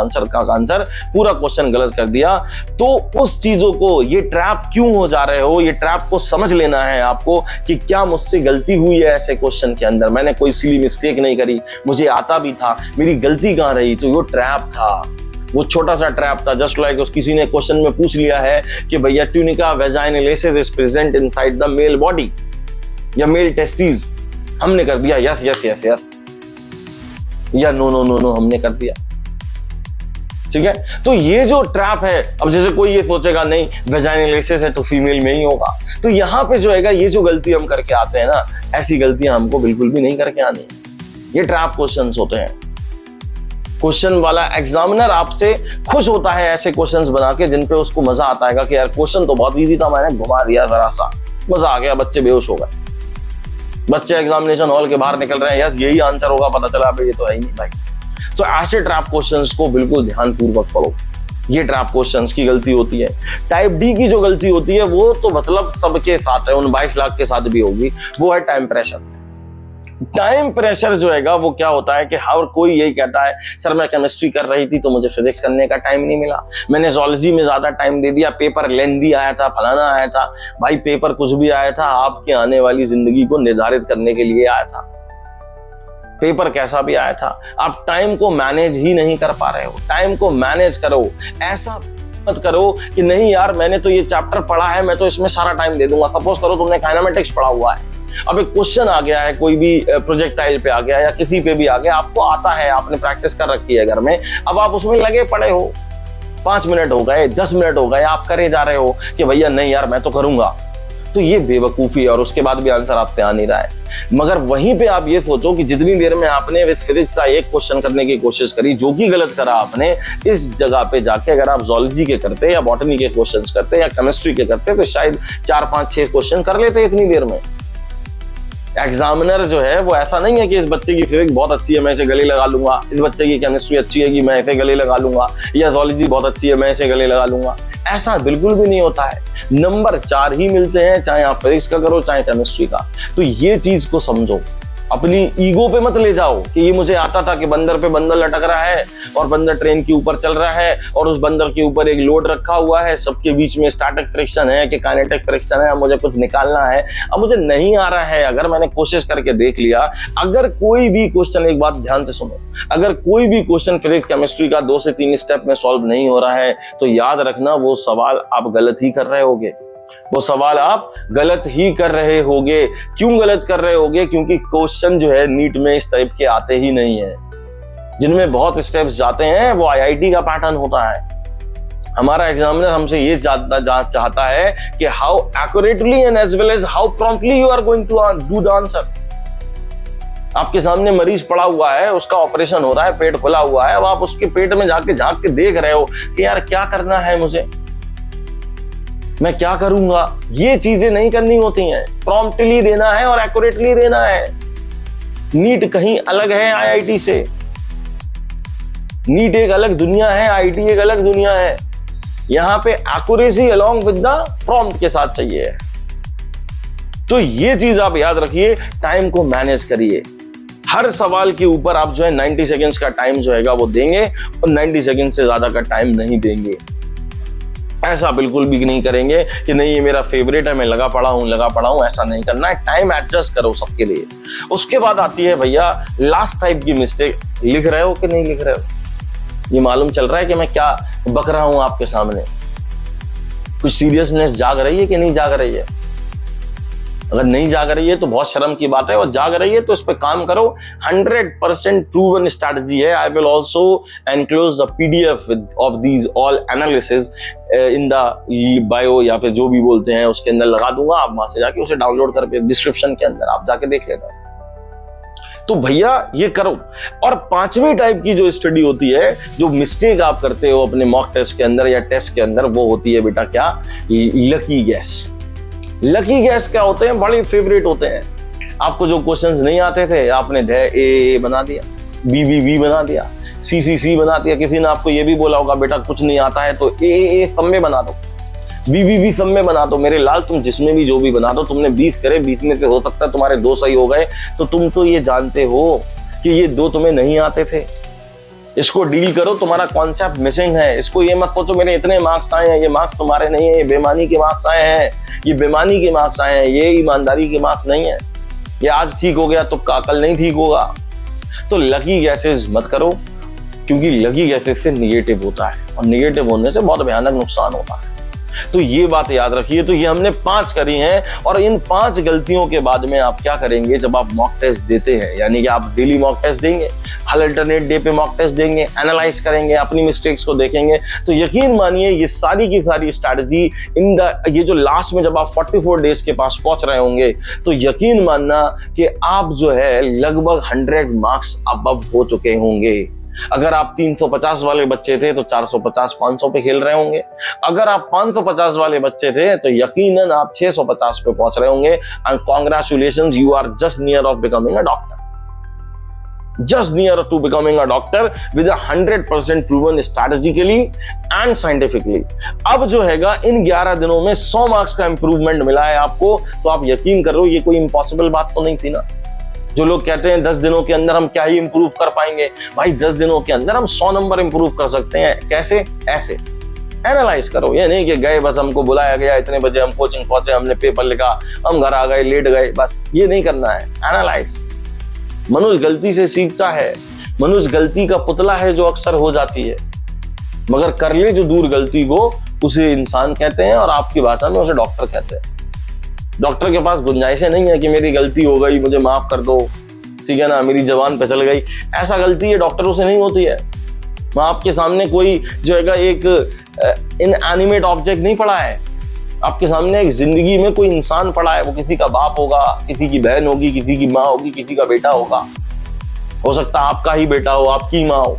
पूरा क्वेश्चन गलत कर दिया। तो उस चीजों को, ये ट्रैप क्यों हो जा रहे हो, ये ट्रैप को समझ लेना है आपको कि क्या मुझसे गलती हुई है ऐसे क्वेश्चन के अंदर, मैंने कोई सिली मिस्टेक नहीं करी, मुझे आता भी था, मेरी गलती कहां रही। तो वो ट्रैप था, वो छोटा सा ट्रैप था। जस्ट लाइक किसी ने क्वेश्चन में पूछ लिया है कि भैया tunica vaginalis is present inside the male body, या मेल टेस्टिस, हमने कर दिया यस यस यस यस, या नो नो नो नो हमने कर दिया। ठीक है, तो ये जो ट्रैप है, अब जैसे कोई ये सोचेगा नहीं वेजाइनलिसिस है तो फीमेल में ही होगा, तो यहां पे जो है ये जो गलती हम करके आते हैं ना, ऐसी गलतियां हमको बिल्कुल भी नहीं करके आनी। ये ट्रैप क्वेश्चंस होते हैं। क्वेश्चन वाला एग्जामिनर आपसे खुश होता है ऐसे क्वेश्चंस बना के जिन पे उसको मजा आता है कि यार क्वेश्चन तो बहुत इजी था, मैंने घुमा दिया जरा सा, मजा आ गया, बच्चे बेहोश हो गए, बच्चे एग्जामिनेशन हॉल के बाहर निकल रहे हैं, यस यही आंसर होगा, पता चला ये तो है ही नहीं भाई। तो ऐसे ट्रैप क्वेश्चंस को बिल्कुल ध्यानपूर्वक पढ़ो, ये ट्रैप क्वेश्चंस की गलती होती है। टाइप डी की जो गलती होती है वो तो मतलब सबके साथ है, उन 22 लाख के साथ भी होगी, वो है टाइम प्रेशर। टाइम प्रेशर जो है वो क्या होता है कि हर कोई यही कहता है सर मैं केमिस्ट्री कर रही थी तो मुझे फिजिक्स करने का टाइम नहीं मिला, मैंने जूलॉजी में ज्यादा टाइम दे दिया, पेपर लेंथी आया था, फलाना आया था। भाई पेपर कुछ भी आया था, आपकी आने वाली जिंदगी को निर्धारित करने के लिए आया था। पेपर कैसा भी आया था, आप टाइम को मैनेज ही नहीं कर पा रहे हो। टाइम को मैनेज करो, ऐसा मत करो कि नहीं यार मैंने तो ये चैप्टर पढ़ा है, मैं तो इसमें सारा टाइम दे दूंगा। सपोज करो तुमने काइनेमेटिक्स पढ़ा हुआ है, अब एक क्वेश्चन आ गया है, कोई भी प्रोजेक्टाइल पे आ गया या किसी पे भी आ गया, आपको आता है, आपने प्रैक्टिस कर रखी है घर में, अब आप उसमें लगे पड़े हो, 5 मिनट हो गए, 10 मिनट हो गए, आप करे जा रहे हो कि भैया नहीं यार मैं तो करूंगा, तो ये बेवकूफी है और उसके बाद भी आंसर आपसे आ नहीं रहा है। मगर वहीं पे आप ये सोचो कि जितनी देर में आपने फिजिक्स का एक क्वेश्चन करने की कोशिश करी, जो कि गलत करा आपने, इस जगह पे जाके अगर आप जूलॉजी के करते या बॉटनी के क्वेश्चंस करते या केमिस्ट्री के करते तो शायद 4, 5, 6 क्वेश्चन कर लेते इतनी देर में। एग्जामिनर जो है वो ऐसा नहीं है कि इस बच्चे की फिजिक्स बहुत अच्छी है मैं इसे गले लगा लूंगा, इस बच्चे की केमिस्ट्री अच्छी है कि मैं इसे गले लगा लूंगा, या जूलॉजी बहुत अच्छी है मैं इसे गले लगा लूंगा। ऐसा बिल्कुल भी नहीं होता है। नंबर 4 ही मिलते हैं, चाहे आप फिजिक्स का करो चाहे केमिस्ट्री का। तो ये चीज को समझो, अपनी ईगो पे मत ले जाओ कि ये मुझे आता था कि बंदर पे बंदर लटक रहा है और बंदर ट्रेन के ऊपर चल रहा है और उस बंदर के ऊपर एक लोड रखा हुआ है, सबके बीच में स्टैटिक फ्रिक्शन है कि काइनेटिक फ्रिक्शन है, मुझे कुछ निकालना है, अब मुझे नहीं आ रहा है। अगर मैंने कोशिश करके देख लिया, अगर कोई भी क्वेश्चन, एक बात ध्यान से सुनो, अगर कोई भी क्वेश्चन फिजिक्स केमिस्ट्री का 2 से 3 स्टेप में सॉल्व नहीं हो रहा है तो याद रखना वो सवाल आप गलत ही कर रहे होगे, वो सवाल आप गलत ही कर रहे होगे। क्यों गलत कर रहे होगे? क्योंकि क्वेश्चन जो है नीट में इस टाइप के आते ही नहीं है, जिनमें बहुत स्टेप्स जाते हैं वो आईआईटी का पैटर्न होता है। हमारा एग्जामिनर हमसे ये चाहता है कि how accurately and as well as how promptly you are going to do the answer. आपके सामने मरीज पड़ा हुआ है, उसका ऑपरेशन हो रहा है, पेट खुला हुआ है, अब आप उसके पेट में जाके झांक के देख रहे हो कि यार क्या करना है मुझे, मैं क्या करूंगा। ये चीजें नहीं करनी होती हैं, प्रॉम्प्टली देना है और एक्यूरेटली देना है। नीट कहीं अलग है आईआईटी से, नीट एक अलग दुनिया है, आईआईटी एक अलग दुनिया है। यहां पे accuracy along with the prompt के साथ चाहिए। तो ये चीज आप याद रखिए, टाइम को मैनेज करिए। हर सवाल के ऊपर आप जो है 90 सेकेंड्स का टाइम जो है वो देंगे और 90 सेकेंड से ज्यादा का टाइम नहीं देंगे। ऐसा बिल्कुल भी नहीं करेंगे कि नहीं ये मेरा फेवरेट है मैं लगा पड़ा हूं, ऐसा नहीं करना है। टाइम एडजस्ट करो सबके लिए। उसके बाद आती है भैया लास्ट टाइप की मिस्टेक, लिख रहे हो कि नहीं लिख रहे हो। ये मालूम चल रहा है कि मैं क्या बक रहा हूं आपके सामने, कुछ सीरियसनेस जाग रही है कि नहीं जाग रही है। अगर नहीं जाग रही है तो बहुत शर्म की बात है, और जाग रही है तो इस पे काम करो। 100% प्रूवन स्ट्रैटेजी है। I will also enclose the PDF of these all analysis in the bio या फिर जो भी बोलते हैं उसके अंदर लगा दूंगा, आप वहां से जाके उसे डाउनलोड करके डिस्क्रिप्शन के अंदर आप जाके देख लेना। तो भैया ये करो। और 5वीं टाइप की जो स्टडी होती है, जो मिस्टेक आप करते हो अपने मॉक टेस्ट के अंदर या टेस्ट के अंदर, वो होती है बेटा क्या, लकी गैस। लकी गैस क्या होते हैं, बड़े फेवरेट होते हैं। आपको जो क्वेश्चंस नहीं आते थे आपने ए बना दिया, बी बना दिया, सी बना दिया। किसी ने आपको ये भी बोला होगा बेटा कुछ नहीं आता है तो ए सब में बना दो, बी सब में बना दो। मेरे लाल तुम जिसमें भी जो भी बना दो, तुमने 20 करे, 20 में से हो सकता है तुम्हारे 2 सही हो गए, तो तुम तो ये जानते हो कि ये 2 तुम्हें नहीं आते थे। इसको डील करो, तुम्हारा कॉन्सेप्ट मिसिंग है। इसको ये मत सोचो मेरे इतने मार्क्स आए हैं, ये मार्क्स तुम्हारे नहीं है, ये बेईमानी के मार्क्स आए हैं, ये बेईमानी के मार्क्स आए हैं, ये ईमानदारी के मार्क्स नहीं है। ये आज ठीक हो गया तो कल नहीं ठीक होगा। तो लकी गैसेस मत करो, क्योंकि लकी गैसेस से निगेटिव होता है और निगेटिव होने से बहुत भयानक नुकसान होता है। तो ये बात याद रखिए। तो ये हमने 5 करी हैं, और इन 5 गलतियों के बाद में आप क्या करेंगे, जब आप मॉक टेस्ट देते हैं, यानी कि आप डेली मॉक टेस्ट देंगे, हर अल्टरनेट डे पे मॉक टेस्ट देंगे, एनालाइज करेंगे, अपनी मिस्टेक्स को देखेंगे, तो यकीन मानिए ये सारी की सारी स्ट्रैटेजी ये जो लास्ट में जब आप 44 डेज के पास पहुंच रहे होंगे, तो यकीन मानना कि आप जो है लगभग 100 मार्क्स अबव हो चुके होंगे। अगर आप 350 वाले बच्चे थे तो 450-500 पे खेल रहे होंगे। अगर आप 550 वाले बच्चे थे तो यकीनन आप 650 पे पहुंच रहे होंगे। And congratulations, you are just near of becoming a doctor, just near to becoming a doctor with a 100% proven strategically and scientifically। अब जो हैगा इन 11 दिनों में 100 मार्क्स का इंप्रूवमेंट मिला है आपको, तो आप यकीन करो ये कोई इम्पॉसिबल बात तो नहीं थी ना। जो लोग कहते हैं 10 दिनों के अंदर हम क्या ही इंप्रूव कर पाएंगे, भाई 10 दिनों के अंदर हम 100 नंबर इंप्रूव कर सकते हैं। कैसे? ऐसे एनालाइज करो। ये नहीं कि गए बस हमको बुलाया गया, इतने बजे हम कोचिंग पहुंचे, हमने पेपर लिखा, हम घर आ गए, लेट गए, बस ये नहीं करना है। एनालाइज। मनुष्य गलती से सीखता है, मनुष्य गलती का पुतला है जो अक्सर हो जाती है, मगर कर ले जो दूर गलती को उसे इंसान कहते हैं, और आपकी भाषा में उसे डॉक्टर कहते हैं। डॉक्टर के पास गुंजाइशें नहीं है कि मेरी गलती हो गई, मुझे माफ कर दो, ठीक है ना, मेरी जबान पे चल गई, ऐसा गलती है डॉक्टरों से नहीं होती है। मैं आपके सामने कोई जो है एक इनएनिमेट ऑब्जेक्ट नहीं पड़ा है, आपके सामने एक जिंदगी में कोई इंसान पड़ा है। वो किसी का बाप होगा, किसी की बहन होगी, किसी की माँ होगी, किसी का बेटा होगा, हो सकता है आपका ही बेटा हो, आपकी माँ हो।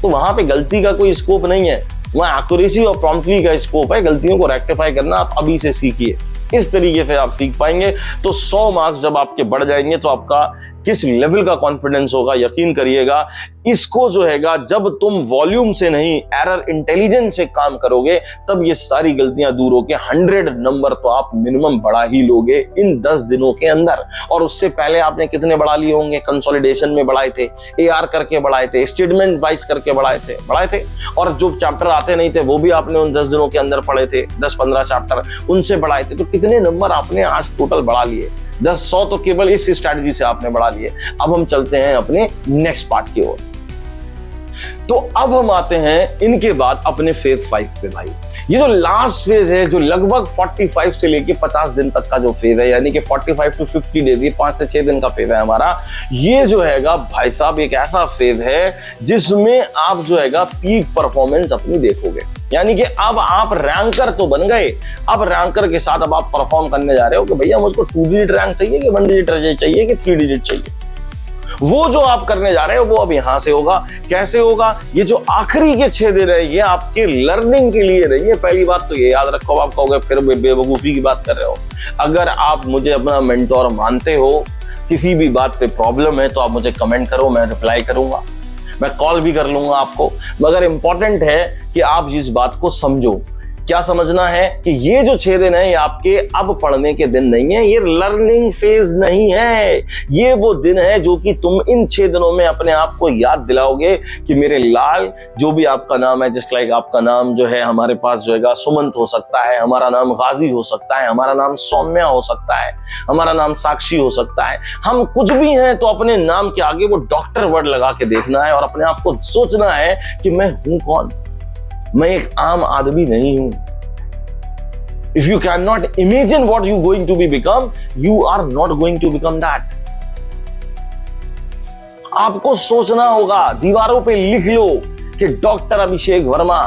तो वहां पे गलती का कोई स्कोप नहीं है, वहां एक्यूरेसी और प्रॉम्प्टली का स्कोप है। गलतियों को रेक्टिफाई करना आप अभी से सीखिए, इस तरीके से आप सीख पाएंगे। तो 100 मार्क्स जब आपके बढ़ जाएंगे तो आपका किस लेवल का कॉन्फिडेंस होगा, यकीन करिएगा। इसको जो हैगा जब तुम वॉल्यूम से नहीं एरर इंटेलिजेंस से काम करोगे, तब ये सारी गलतियां दूर होके 100 नंबर तो आप मिनिमम बढ़ा ही लोगे इन 10 दिनों के अंदर। और उससे पहले आपने कितने बढ़ा लिए होंगे? कंसोलिडेशन में बढ़ाए थे, AR करके बढ़ाए थे, स्टेटमेंट वाइज करके बढ़ाए थे, और जो चैप्टर आते नहीं थे वो भी आपने उन 10 दिनों के अंदर पढ़े थे, 10-15 चैप्टर उनसे बढ़ाए थे। तो कितने नंबर आपने आज टोटल बढ़ा लिए? 10-100 तो केवल इस स्ट्रैटेजी से आपने बढ़ा लिए। अब हम चलते हैं अपने नेक्स्ट पार्ट की ओर। तो अब हम आते हैं इनके बाद अपने फेज 5 पे। भाई ये जो लास्ट फेज है, जो लगभग 45 से लेके 50 दिन तक का जो फेज है, यानी कि 45 to 50 डेज, 5 से 6 दिन का फेज है हमारा। ये जो हैगा भाई साहब एक ऐसा फेज है जिसमें आप जो हैगा पीक परफॉर्मेंस अपनी देखोगे। यानी कि अब आप रैंकर तो बन गए, अब रैंकर के साथ अब आप परफॉर्म करने जा रहे हो कि भैया मुझको 2 डिजिट रैंक चाहिए कि 1 डिजिट चाहिए कि 3 डिजिट चाहिए। वो जो आप करने जा रहे हो वो अब यहां से होगा। कैसे होगा? ये जो आखिरी के 6 दिन है ये आपके लर्निंग के लिए नहीं है। पहली बात तो ये याद रखो, आप कहोगे फिर बेवकूफी की बात कर रहे हो। अगर आप मुझे अपना मेंटोर मानते हो, किसी भी बात पे प्रॉब्लम है तो आप मुझे कमेंट करो, मैं रिप्लाई करूंगा, मैं कॉल भी कर लूंगा आपको। मगर इंपॉर्टेंट है कि आप इस बात को समझो। क्या समझना है कि ये जो 6 दिन है ये आपके अब पढ़ने के दिन नहीं है, ये लर्निंग फेज नहीं है। ये वो दिन है जो कि तुम इन 6 दिनों में अपने आप को याद दिलाओगे कि मेरे लाल, जो भी आपका नाम है, जस्ट लाइक आपका नाम जो है हमारे पास जो है सुमंत हो सकता है, हमारा नाम गाजी हो सकता है, हमारा नाम सौम्या हो सकता है, हमारा नाम साक्षी हो सकता है। हम कुछ भी हैं तो अपने नाम के आगे वो डॉक्टर वर्ड लगा के देखना है और अपने आप को सोचना है कि मैं हूं कौन, मैं एक आम आदमी नहीं हूं। If you cannot imagine what you going to be become, you are not going to become that. आपको सोचना होगा, दीवारों पे लिख लो कि डॉक्टर अभिषेक वर्मा,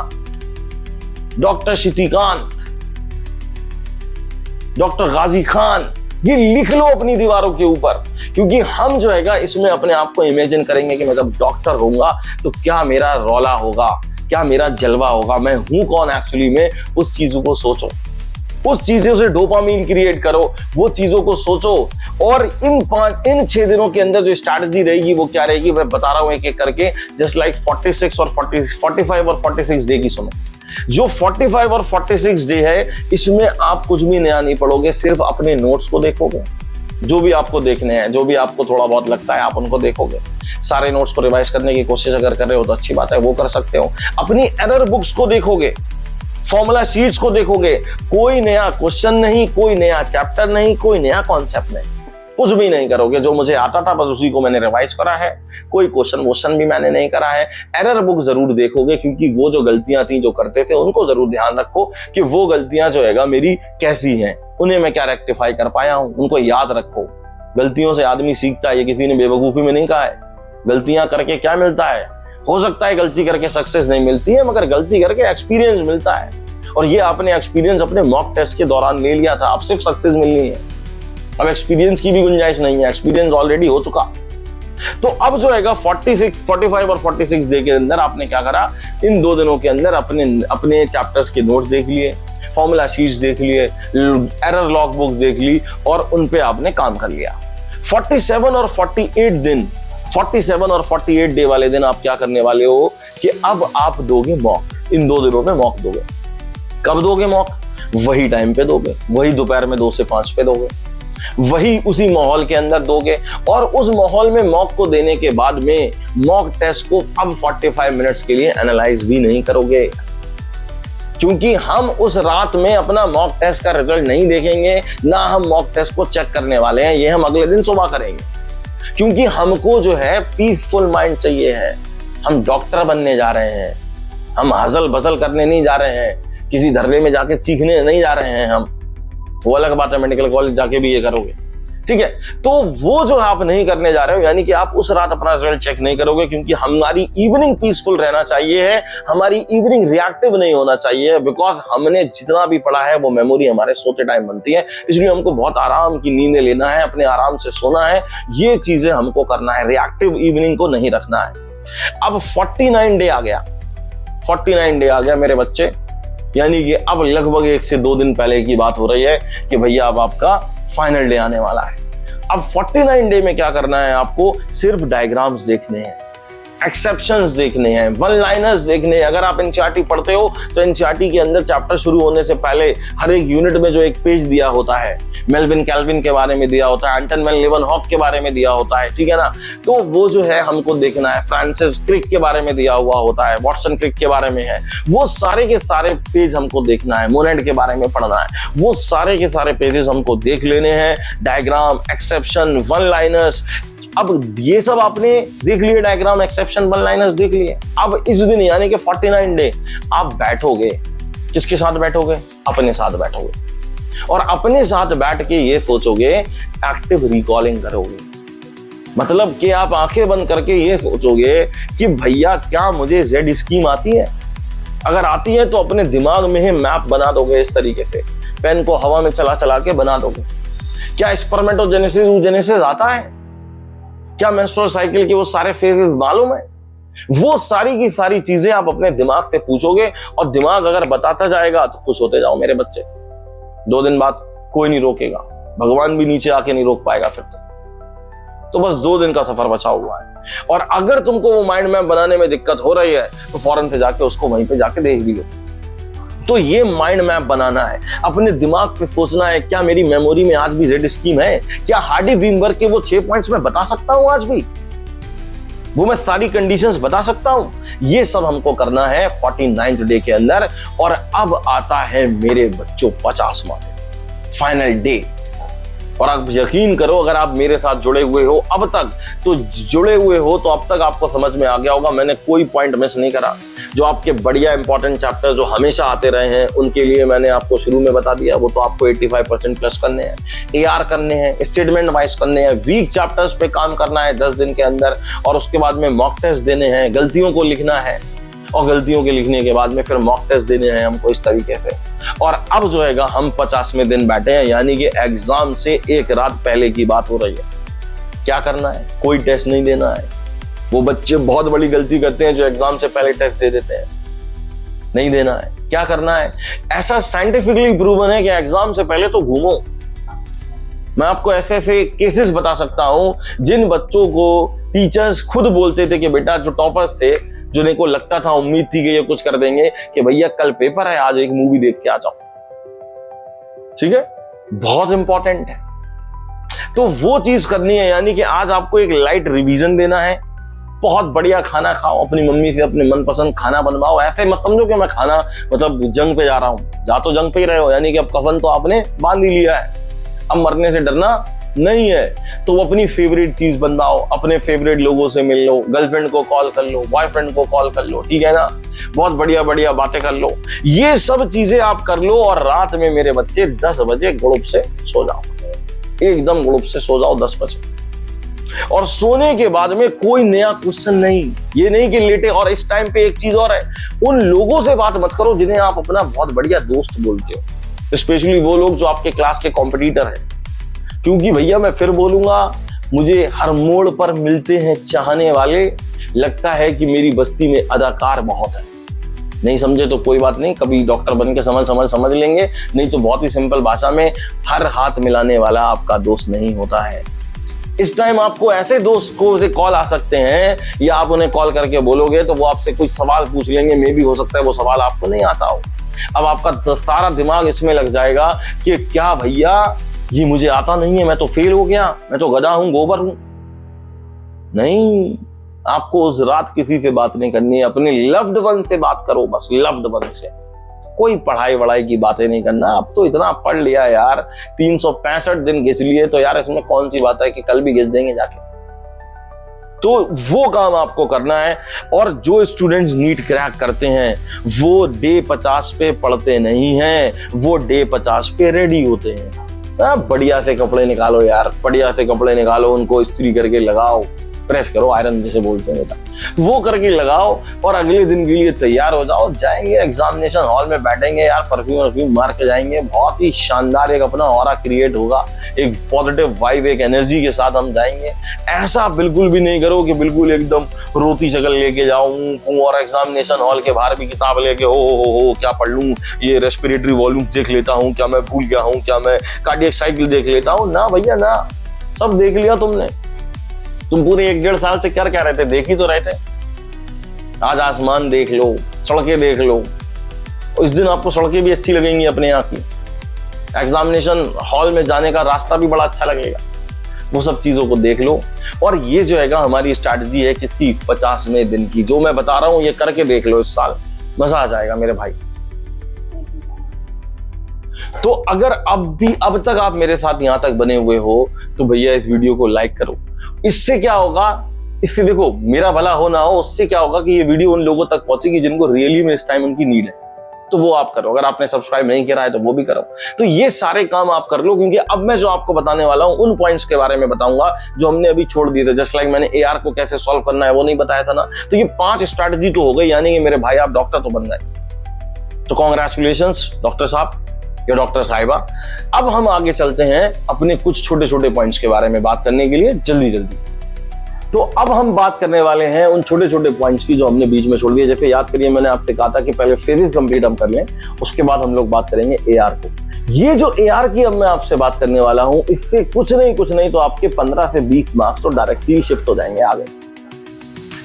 डॉक्टर श्रुतिकांत, डॉक्टर गाजी खान, ये लिख लो अपनी दीवारों के ऊपर। क्योंकि हम जो हैगा इसमें अपने आप को इमेजिन करेंगे कि मैं जब डॉक्टर होऊंगा तो क्या मेरा रौला होगा, क्या मेरा जलवा होगा, मैं हूं कौन एक्चुअली में। उस चीजों को सोचो, उस चीजों से डोपामीन क्रिएट करो, वो चीजों को सोचो। और इन 6 दिनों के अंदर जो स्ट्रैटेजी रहेगी वो क्या रहेगी, मैं बता रहा हूं एक एक करके। जस्ट लाइक 45 और 46 डे की सुनो। जो 45 और 46 डे है इसमें आप कुछ भी नया नहीं पढ़ोगे, सिर्फ अपने नोट्स को देखोगे। जो भी आपको देखने हैं, जो भी आपको थोड़ा बहुत लगता है आप उनको देखोगे। सारे नोट्स को रिवाइज करने की कोशिश अगर कर रहे हो तो अच्छी बात है, वो कर सकते हो। अपनी एरर बुक्स को देखोगे, फॉर्मूला शीट्स को देखोगे। कोई नया क्वेश्चन नहीं, कोई नया चैप्टर नहीं, कोई नया कॉन्सेप्ट नहीं, कुछ भी नहीं करोगे। जो मुझे आता था बस उसी को मैंने रिवाइज करा है, कोई क्वेश्चन भी मैंने नहीं करा है। एरर बुक जरूर देखोगे, क्योंकि वो जो गलतियां थी जो करते थे उनको जरूर ध्यान रखो कि वो गलतियां जो है मेरी कैसी हैं, उन्हें मैं क्या रेक्टिफाई कर पाया हूं, उनको याद रखो। गलतियों से आदमी सीखता है, ये किसी ने बेवकूफी में नहीं कहा है। गलतियां करके क्या मिलता है? हो सकता है गलती करके सक्सेस नहीं मिलती है, मगर गलती करके एक्सपीरियंस मिलता है। और ये आपने एक्सपीरियंस अपने मॉक टेस्ट के दौरान ले लिया था, अब सिर्फ सक्सेस मिलनी है। अब एक्सपीरियंस की भी गुंजाइश नहीं है, एक्सपीरियंस ऑलरेडी हो चुका। तो अब जो है 46, 45 और 46 डे के अंदर आपने क्या करा, इन 2 दिनों के अंदर अपने चैप्टर्स के नोट्स देख लिए, फॉर्मूला शीट्स देख लिए, एरर लॉग बुक देख ली और उन पे आपने काम कर लिया। 47 और 48 डे वाले दिन आप क्या करने वाले हो कि अब आप दोगे मॉक। इन 2 दिनों में मॉक दोगे। कब दोगे मॉक? वही टाइम पे दोगे, वही दोपहर में 2 से 5 पे दोगे, वही उसी माहौल के अंदर दोगे। और उस माहौल में मॉक को देने के बाद में मॉक टेस्ट को अब 45 मिनट्स के लिए एनालाइज भी नहीं करोगे, क्योंकि हम उस रात में अपना मॉक टेस्ट का रिजल्ट नहीं देखेंगे, ना हम मॉक टेस्ट को चेक करने वाले हैं। ये हम अगले दिन सुबह करेंगे, क्योंकि हमको जो है पीसफुल माइंड चाहिए है। हम डॉक्टर बनने जा रहे हैं, हम हजल बजल करने नहीं जा रहे हैं, किसी धरने में जाके चीखने नहीं जा रहे हैं। हम वो अलग बात है, मेडिकल कॉलेज जाके भी ये करोगे, ठीक है। तो वो जो आप नहीं करने जा रहे हो, यानी कि आप उस रात अपना रिजल्ट चेक नहीं करोगे, क्योंकि हमारी इवनिंग पीसफुल रहना चाहिए है, हमारी इवनिंग रिएक्टिव नहीं होना चाहिए। बिकॉज हमने जितना भी पढ़ा है वो मेमोरी हमारे सोते टाइम बनती है, इसलिए हमको बहुत आराम की नींदें लेना है, अपने आराम से सोना है, ये चीजें हमको करना है। रिएक्टिव इवनिंग को नहीं रखना है। अब 49 डे आ गया, 49 डे आ गया मेरे बच्चे, यानी कि अब लगभग 1 से 2 दिन पहले की बात हो रही है कि भैया अब आपका फाइनल डे आने वाला है। अब 49 डे में क्या करना है आपको? सिर्फ डायग्राम्स देखने हैं, एक्सेप्शंस देखने हैं, वन लाइनर्स देखने हैं। अगर आप एनसीईआरटी पढ़ते हो तो एनसीईआरटी के अंदर चैप्टर शुरू होने से पहले हर एक यूनिट में जो एक पेज दिया होता है, मेल्विन कैल्विन के बारे में दिया होता है, एंटन वैन लीeuwenhoek के बारे में दिया होता है, ठीक है ना। तो वो जो है हमको देखना है। फ्रांसिस क्रिक के बारे में दिया हुआ होता है, वॉटसन क्रिक के बारे में है, वो सारे के सारे पेज हमको देखना है। मोनेट के बारे में पढ़ना है, वो सारे के सारे पेजेस हमको देख लेने हैं। डायग्राम, एक्सेप्शन, वन लाइनर्स, अब ये सब आपने देख लिए, डायग्राम, एक्सेप्शन, वन लाइनर्स देख लिए। अब इस दिन यानी कि 49 डे आप बैठोगे, किसके साथ बैठोगे? अपने साथ बैठोगे, और अपने साथ बैठ के ये सोचोगे, एक्टिव रिकॉलिंग करोगे। मतलब कि आप आंखें बंद करके ये सोचोगे कि भैया क्या मुझे जेड स्कीम आती है? अगर आती है तो अपने दिमाग में ही मैप बना दोगे, इस तरीके से पेन को हवा में चला चला के बना दोगे। क्या स्पर्मेटोजेनेसिस, oogenesis आता है? क्या मेंस्ट्रुअल साइकिल के वो सारे फेजेस मालूम है? वो सारी की सारी चीजें आप अपने दिमाग से पूछोगे, और दिमाग अगर बताता जाएगा तो खुश होते जाओ मेरे बच्चे। 2 दिन बाद कोई नहीं रोकेगा, भगवान भी नीचे आके नहीं रोक पाएगा फिर तो बस 2 दिन का सफर बचा हुआ है। और अगर तुमको वो माइंड मैप बनाने में दिक्कत हो रही है तो फौरन से जाके उसको वहीं पे जाके देख लियो। तो ये माइंड मैप बनाना है, अपने दिमाग से सोचना है, क्या मेरी मेमोरी में आज भी जेड स्कीम है? क्या हार्डी वीमबर्ग के वो 6 पॉइंट्स मैं बता सकता हूं आज भी? वो मैं सारी कंडीशंस बता सकता हूं? ये सब हमको करना है 49th डे के अंदर। और अब आता है मेरे बच्चों 50वां फाइनल डे। और आप यकीन करो, अगर आप मेरे साथ जुड़े हुए हो अब तक, तो जुड़े हुए हो तो अब तक आपको समझ में आ गया होगा, मैंने कोई पॉइंट मिस नहीं करा। जो आपके बढ़िया इंपॉर्टेंट चैप्टर जो हमेशा आते रहे हैं, उनके लिए मैंने आपको शुरू में बता दिया, वो तो आपको 85% प्लस करने हैं, AR करने हैं, स्टेटमेंट वाइज करने हैं, वीक चैप्टर्स पे काम करना है 10 दिन के अंदर, और उसके बाद में मॉक टेस्ट देने हैं, गलतियों को लिखना है, और गलतियों के लिखने के बाद में फिर मॉक टेस्ट देने हैं हमको इस तरीके से। और अब जो है हम 50वें दिन बैठे हैं, यानी कि एग्जाम से 1 रात पहले की बात हो रही है। क्या करना है? कोई टेस्ट नहीं देना है। वो बच्चे बहुत बड़ी गलती करते हैं जो एग्जाम से पहले टेस्ट दे देते हैं, नहीं देना है। क्या करना है? ऐसा साइंटिफिकली प्रूवन है कि एग्जाम से पहले तो घूमो। मैं आपको ऐसे ऐसे केसेस बता सकता हूं जिन बच्चों को टीचर्स खुद बोलते थे कि बेटा, जो टॉपर्स थे, जिन्हें को लगता था, उम्मीद थी कि ये कुछ कर देंगे, कि भैया कल पेपर है, आज एक मूवी देख के आ जाओ। ठीक है, बहुत इंपॉर्टेंट है। तो वो चीज करनी है, यानी कि आज आपको एक लाइट रिवीजन देना है। बहुत बढ़िया खाना खाओ, अपनी मम्मी से अपने मनपसंद खाना बनवाओ। ऐसे मत समझो कि मैं खाना मतलब जंग पे जा रहा हूं, जा तो जंग पे ही रहे हो, यानी कि अब कफन तो आपने बांध ही लिया है, अब मरने से डरना नहीं है तो वो अपनी फेवरेट चीज बनाओ, अपने फेवरेट लोगों से मिल लो, गर्लफ्रेंड को कॉल कर लो, बॉयफ्रेंड को कॉल कर लो, ठीक है ना, बहुत बढ़िया बढ़िया बातें कर लो, ये सब चीजें आप कर लो और रात में मेरे बच्चे 10 बजे गुड़ुप से सो जाओ, एकदम गुड़ुप से सो जाओ 10 बजे। और सोने के बाद में कोई नया क्वेश्चन नहीं, ये नहीं कि लेटे। और इस टाइम पे एक चीज और है, उन लोगों से बात मत करो जिन्हें आप अपना बहुत बढ़िया दोस्त बोलते हो, स्पेशली वो लोग जो आपके क्लास के कॉम्पिटिटर हैं, क्योंकि भैया मैं फिर बोलूंगा, मुझे हर मोड़ पर मिलते हैं चाहने वाले, लगता है कि मेरी बस्ती में अदाकार बहुत है। नहीं समझे तो कोई बात नहीं, कभी डॉक्टर बन के समझ लेंगे, नहीं तो बहुत ही सिंपल भाषा में, हर हाथ मिलाने वाला आपका दोस्त नहीं होता है। इस टाइम आपको ऐसे दोस्त को से कॉल आ सकते हैं, या आप उन्हें कॉल करके बोलोगे तो वो आपसे कुछ सवाल पूछ लेंगे, मे भी हो सकता है वो सवाल आपको नहीं आता हो। अब आपका सारा दिमाग इसमें लग जाएगा कि क्या भैया ये मुझे आता नहीं है, मैं तो फेल हो गया, मैं तो गधा हूं, गोबर हूं। नहीं, आपको उस रात किसी से बात नहीं करनी है, अपने लव्ड वन से बात करो, बस लव्ड वन से। कोई पढ़ाई वढ़ाई की बातें नहीं करना। अब तो इतना पढ़ लिया यार, 365 दिन घिस लिए, तो यार इसमें कौन सी बात है कि कल भी घिस देंगे जाके। तो वो काम आपको करना है। और जो स्टूडेंट्स नीट क्रैक करते हैं वो डे 50 पे पढ़ते नहीं हैं, वो डे 50 पे रेडी होते हैं। बढ़िया से कपड़े निकालो यार, बढ़िया से कपड़े निकालो, उनको इस्त्री करके लगाओ, प्रेस करो, आयरन जैसे बोलते हैं बेटा, वो करके लगाओ और अगले दिन के लिए तैयार हो जाओ। जाएंगे एग्जामिनेशन हॉल में, बैठेंगे यार, परफ्यूम मार के जाएंगे, बहुत ही शानदार एक अपना ऑरा क्रिएट होगा, एक पॉजिटिव वाइब, एक एनर्जी के साथ हम जाएंगे। ऐसा बिल्कुल भी नहीं करो कि बिल्कुल एकदम रोती शक्ल लेके जाऊं और एग्जामिनेशन हॉल के बाहर भी किताब लेके हो क्या पढ़ लूं, ये रेस्पिरेटरी वॉल्यूम देख लेता हूं, क्या मैं भूल गया हूं, क्या मैं कार्डियक साइकिल देख लेता हूं। ना भैया ना, सब देख लिया तुमने। तुम पूरे 1-1.5 साल से कर क्या रहे थे, देख ही तो रहे थे। आज आसमान देख लो, सड़कें देख लो, इस दिन आपको सड़कें भी अच्छी लगेंगी अपने यहाँ की, एग्जामिनेशन हॉल में जाने का रास्ता भी बड़ा अच्छा लगेगा, वो सब चीजों को देख लो। और ये जो है हमारी स्ट्रैटेजी है किसकी, 50वें दिन की, जो मैं बता रहा हूं ये करके देख लो, इस साल मजा आ जाएगा मेरे भाई। तो अगर अब तक आप मेरे साथ यहां तक बने हुए हो तो भैया इस वीडियो को लाइक करो। इससे क्या होगा, इससे देखो मेरा भला हो ना हो, उससे क्या होगा कि ये वीडियो उन लोगों तक पहुंचेगी जिनको रियली में इस टाइम उनकी नीड है, तो वो आप करो। अगर आपने सब्सक्राइब नहीं किया है तो वो भी करो। तो ये सारे काम आप कर लो, क्योंकि अब मैं जो आपको बताने वाला हूं उन पॉइंट्स के बारे में बताऊंगा जो हमने अभी छोड़ दिए थे। जस्ट लाइक मैंने AR को कैसे सॉल्व करना है वो नहीं बताया था ना, तो ये 5 स्ट्रैटेजी तो हो गई, यानी कि मेरे भाई आप डॉक्टर तो बन गए। तो कॉन्ग्रेचुलेशंस डॉक्टर साहब या डॉक्टर साहिबा। अब हम आगे चलते हैं अपने कुछ छोटे छोटे पॉइंट्स के बारे में बात करने के लिए जल्दी। तो अब हम बात करने वाले हैं उन छोटे छोटे पॉइंट्स की जो हमने बीच में छोड़ दिए। जैसे याद करिए, मैंने आपसे कहा था कि पहले फेजेस कंप्लीट हम कर लें, उसके बाद हम लोग बात करेंगे AR को। ये जो AR की अब मैं आपसे बात करने वाला हूं, इससे कुछ नहीं तो आपके 15 से 20 मार्क्स तो डायरेक्टली शिफ्ट हो जाएंगे आगे।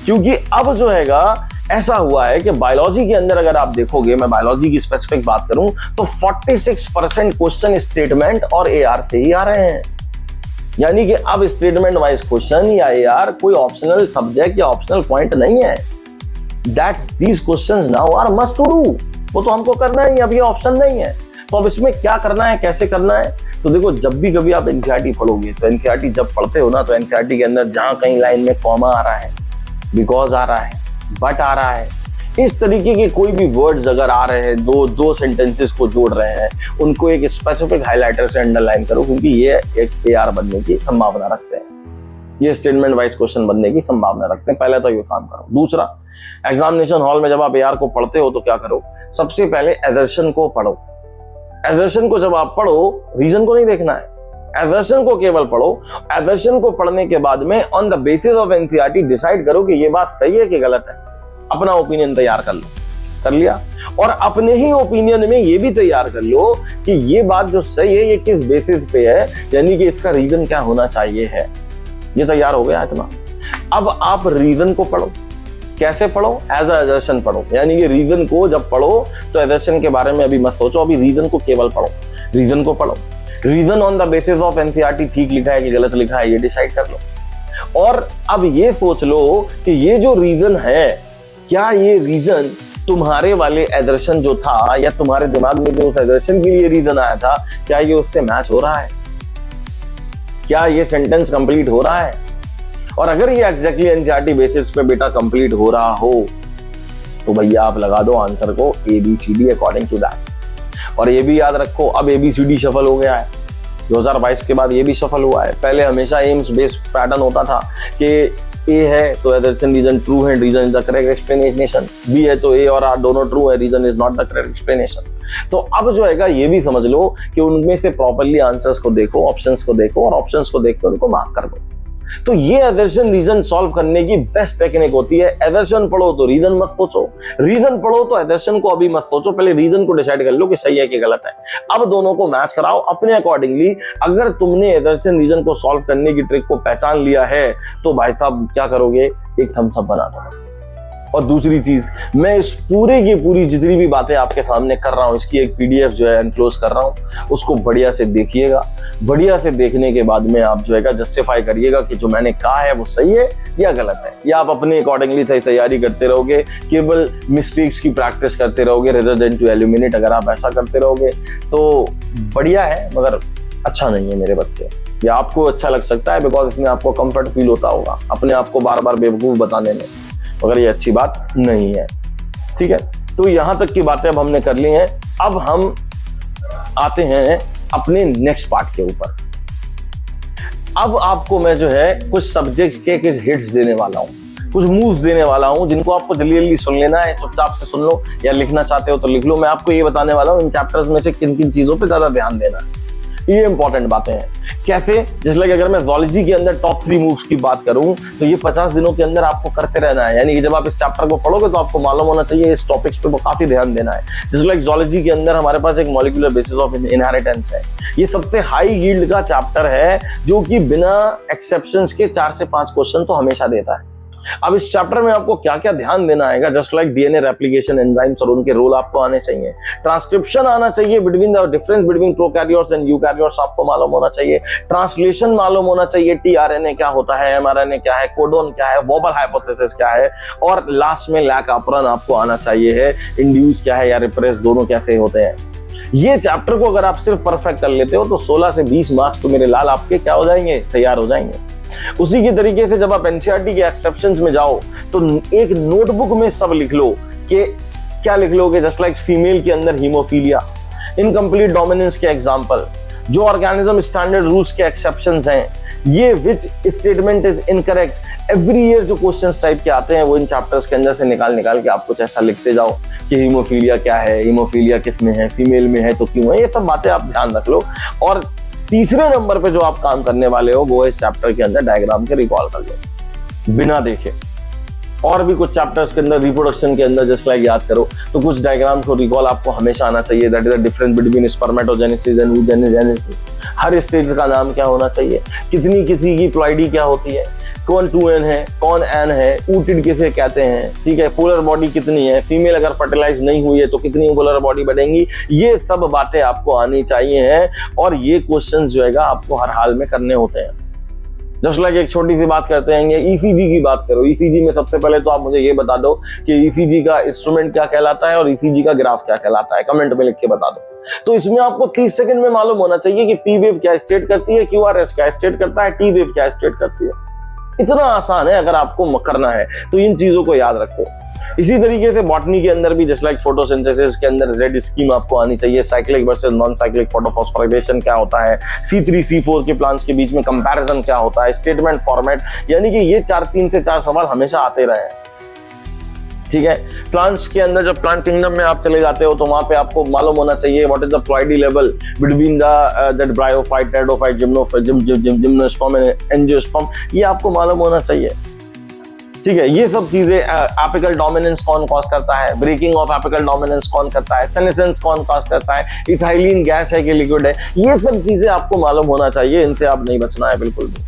क्योंकि अब जो हैगा ऐसा हुआ है कि बायोलॉजी के अंदर अगर आप देखोगे, मैं बायोलॉजी की स्पेसिफिक बात करूं तो 46% क्वेश्चन स्टेटमेंट और AR से ही आ रहे हैं। यानी कि अब स्टेटमेंट वाइज क्वेश्चन या AR कोई ऑप्शनल सब्जेक्ट या ऑप्शनल पॉइंट नहीं है। That's these questions now are must to do, वो तो हमको करना ही, अब ये ऑप्शन नहीं है। तो अब इसमें क्या करना है, कैसे करना है, तो देखो जब भी कभी आप NCERT पढ़ोगे तो NCERT जब पढ़ते हो ना, तो NCERT के अंदर जहां कहीं लाइन में कॉमा आ रहा है, बिकॉज आ रहा है, बट आ रहा है, इस तरीके के कोई भी वर्ड्स अगर आ रहे हैं, दो सेंटेंसेस को जोड़ रहे हैं, उनको एक स्पेसिफिक हाइलाइटर से अंडरलाइन करो, क्योंकि ये एक AR बनने की संभावना रखते हैं, ये स्टेटमेंट वाइज क्वेश्चन बनने की संभावना रखते हैं। पहले तो ये काम करो। दूसरा, एग्जामिनेशन हॉल में जब आप AR को पढ़ते हो तो क्या करो, सबसे पहले एजर्शन को पढ़ो। एजर्शन को जब आप पढ़ो, रीजन को नहीं देखना है, एजर्शन को केवल पढ़ो। एजर्शन को पढ़ने के बाद में on the basis of NCERT decide करो कि ये बात सही है कि गलत है। अपना ओपिनियन तैयार कर लो, कर लिया, और अपने ही ओपिनियन में ये भी तैयार कर लो कि ये बात जो सही है ये किस बेसिस पे है, यानी कि इसका रीजन क्या होना चाहिए है। ये तैयार हो गया इतना। अब आप रीजन को पढ़ो। कैसे पढ़ो, एज अ एजर्शन पढ़ो, यानी कि रीजन को जब पढ़ो तो एजर्शन के बारे में अभी मत सोचो, अभी रीजन को केवल पढ़ो। रीजन को पढ़ो, reason on the basis of NCERT ठीक लिखा है कि गलत लिखा है ये डिसाइड कर लो। और अब ये सोच लो कि ये जो रीजन है, क्या ये रीजन तुम्हारे वाले एजर्शन जो था या तुम्हारे दिमाग में जो उस एजर्शन के लिए रीजन आया था, क्या ये उससे मैच हो रहा है। क्या ये सेंटेंस कंप्लीट हो रहा है? और अगर ये एग्जैक्टली एनसीईआरटी बेसिस पे बेटा कंप्लीट हो रहा हो तो भैया आप लगा दो आंसर को ABCD अकॉर्डिंग टू दैट। और ये भी याद रखो, अब ABCD शफल हो गया है, 2022 के बाद ये भी सफल हुआ है। पहले हमेशा एम्स बेस्ड पैटर्न होता था कि ए है तो एदर्सन रीजन ट्रू है, reason is the correct explanation, B है तो ए और आर दोनों ट्रू है, reason is not the correct explanation. तो अब जो है ये भी समझ लो कि उनमें से प्रॉपर्ली आंसर्स को देखो, ऑप्शंस को देखो और ऑप्शंस को देखकर उनको मार्क कर दो। तो ये एदर्सन रीजन सॉल्व करने की बेस्ट टेक्निक होती है। एदर्सन पढ़ो तो रीजन मत सोचो, रीजन पढ़ो तो एदर्सन को अभी मत सोचो, पहले रीजन को डिसाइड कर लो कि सही है कि गलत है। अब दोनों को मैच कराओ अपने अकॉर्डिंगली। अगर तुमने एदर्सन रीजन को सॉल्व करने की ट्रिक को पहचान लिया है तो भाई साहब क्या करोगे, एक थम्स अप बना दो। और दूसरी चीज, मैं इस पूरे की पूरी जितनी भी बातें आपके सामने कर रहा हूं इसकी एक PDF जो है एनक्लोज कर रहा हूं, उसको बढ़िया से देखिएगा। बढ़िया से देखने के बाद में आप जो है जस्टिफाई करिएगा कि जो मैंने कहा है वो सही है या गलत है, या आप अपने अकॉर्डिंगली तैयारी करते रहोगे, केवल मिस्टेक्स की प्रैक्टिस करते रहोगे रेदर देन टू एलिमिनेट। अगर आप ऐसा करते रहोगे तो बढ़िया है, मगर अच्छा नहीं है मेरे बच्चे। या आपको अच्छा लग सकता है बिकॉज इसमें आपको कंफर्ट फील होता होगा अपने आप को बार बार बेवकूफ बताने में, मगर ये अच्छी बात नहीं है। ठीक है, तो यहां तक की बातें अब हमने कर ली हैं। अब हम आते हैं अपने नेक्स्ट पार्ट के ऊपर। अब आपको मैं जो है कुछ सब्जेक्ट्स के कुछ हिट्स देने वाला हूं, कुछ मूव्स देने वाला हूं जिनको आपको जल्दी जल्दी सुन लेना है। चुपचाप से सुन लो या लिखना चाहते हो तो लिख लो। मैं आपको ये बताने वाला हूं इन चैप्टर्स में से किन किन चीजों पे ज्यादा ध्यान देना है। ये इंपॉर्टेंट बातें हैं। कैसे? जैसे लाइक अगर मैं ज़ूलॉजी के अंदर टॉप 3 मूव्स की बात करूं तो ये 50 दिनों के अंदर आपको करते रहना है। यानी कि जब आप इस चैप्टर को पढ़ोगे तो आपको मालूम होना चाहिए इस टॉपिक्स पे काफी ध्यान देना है। जैसे लाइक ज़ूलॉजी के अंदर हमारे पास एक मॉलिक्यूलर बेसिस ऑफ इनहेरिटेंस है। ये सबसे हाई यील्ड का चैप्टर है जो कि बिना एक्सेप्शंस के 4 से 5 क्वेश्चन तो हमेशा देता है। अब इस चैप्टर में आपको क्या क्या ध्यान देना है, just like DNA replication enzymes और उनके रोल आपको आने चाहिए, ट्रांसक्रिप्शन आना चाहिए, between the difference between prokaryotes and eukaryotes आपको मालूम होना चाहिए, ट्रांसलेशन मालूम होना चाहिए, tRNA क्या होता है, mRNA क्या है, कोडोन क्या है, वोबल हाइपोथेसिस क्या है, और लास्ट में लैक ऑपरन आपको आना चाहिए है, इंड्यूस क्या है या रिप्रेस दोनों कैसे होते हैं। ये चैप्टर को अगर आप सिर्फ परफेक्ट कर लेते हो तो 16 से 20 मार्क्स तो मेरे लाल आपके क्या हो जाएंगे, तैयार हो जाएंगे। उसी के तरीके से जब आप एनसीईआरटी के एक्सेप्शंस में जाओ तो एक नोटबुक में सब लिख लो कि क्या लिख लोगे। जस्ट लाइक फीमेल के अंदर हीमोफीलिया, इनकम्प्लीट डोमिनेंस के एग्जांपल, जो ऑर्गेनिज्म स्टैंडर्ड रूल्स के एक्सेप्शंस हैं, ये which statement is incorrect. Every year जो क्वेश्चंस टाइप के आते हैं वो इन चैप्टर्स के अंदर से निकाल के आप कुछ ऐसा लिखते जाओ कि हीमोफीलिया क्या है, हीमोफीलिया किस में है, फीमेल में है तो क्यों है। ये सब बातें आप ध्यान रख लो। और तीसरे नंबर पे जो आप काम करने वाले हो वो इस चैप्टर के अंदर डायग्राम के रिकॉल कर लो बिना देखे। और भी कुछ चैप्टर्स के अंदर रिप्रोडक्शन के अंदर जस्ट लाइक याद करो तो कुछ डायग्राम को रिकॉल आपको हमेशा आना चाहिए। That is the difference between spermatogenesis and oogenesis। Her stage का नाम क्या होना चाहिए, कितनी किसी की प्लॉइडी क्या होती है, कौन 2n है, कौन n है, ऊटिड किसे कहते हैं, ठीक है, पोलर बॉडी कितनी है, फीमेल अगर फर्टिलाइज नहीं हुई है तो कितनी पोलर बॉडी बढ़ेंगी। ये सब बातें आपको आनी चाहिए हैं और ये क्वेश्चंस जो है आपको हर हाल में करने होते हैं। जस्ट लाइक एक छोटी सी बात करते हैं, ईसीजी की बात करो। ईसीजी में सबसे पहले तो आप मुझे ये बता दो कि ईसीजी का इंस्ट्रूमेंट क्या कहलाता है और ईसीजी का ग्राफ क्या कहलाता है, कमेंट में लिख के बता दो। तो इसमें आपको 30 सेकंड में मालूम होना चाहिए कि पी वेव क्या स्टेट करती है, QRS क्या स्टेट करता है, टी वेव क्या स्टेट करती है। इतना आसान है अगर आपको करना है तो इन चीजों को याद रखो। इसी तरीके से बॉटनी के अंदर भी जस्ट लाइक फोटोसिंथेसिस के अंदर Z स्कीम आपको आनी चाहिए, cyclic versus non cyclic photophosphorylation क्या होता है, C3 C4 के प्लांट्स के बीच में कंपैरिजन क्या होता है, स्टेटमेंट फॉर्मेट, यानी कि ये 3 से 4 सवाल हमेशा आते रहे हैं। ठीक है, प्लांट्स के अंदर जब प्लांट किंगडम में आप चले जाते हो तो वहां पे आपको मालूम होना चाहिए what is the ploidy level between the that bryophyte, pteridophyte, gymnosperm and angiosperm, ये आपको मालूम होना चाहिए। ठीक है, ये सब चीजें, एपिकल डोमिनेंस कौन कॉज करता है, ब्रेकिंग ऑफ एपिकल डोमिनेंस कौन करता है, सेनेसेंस कौन कॉज करता है, इथाइलिन गैस है कि लिक्विड है, ये सब चीजें आपको मालूम होना चाहिए। इनसे आप नहीं बचना है बिल्कुल भी।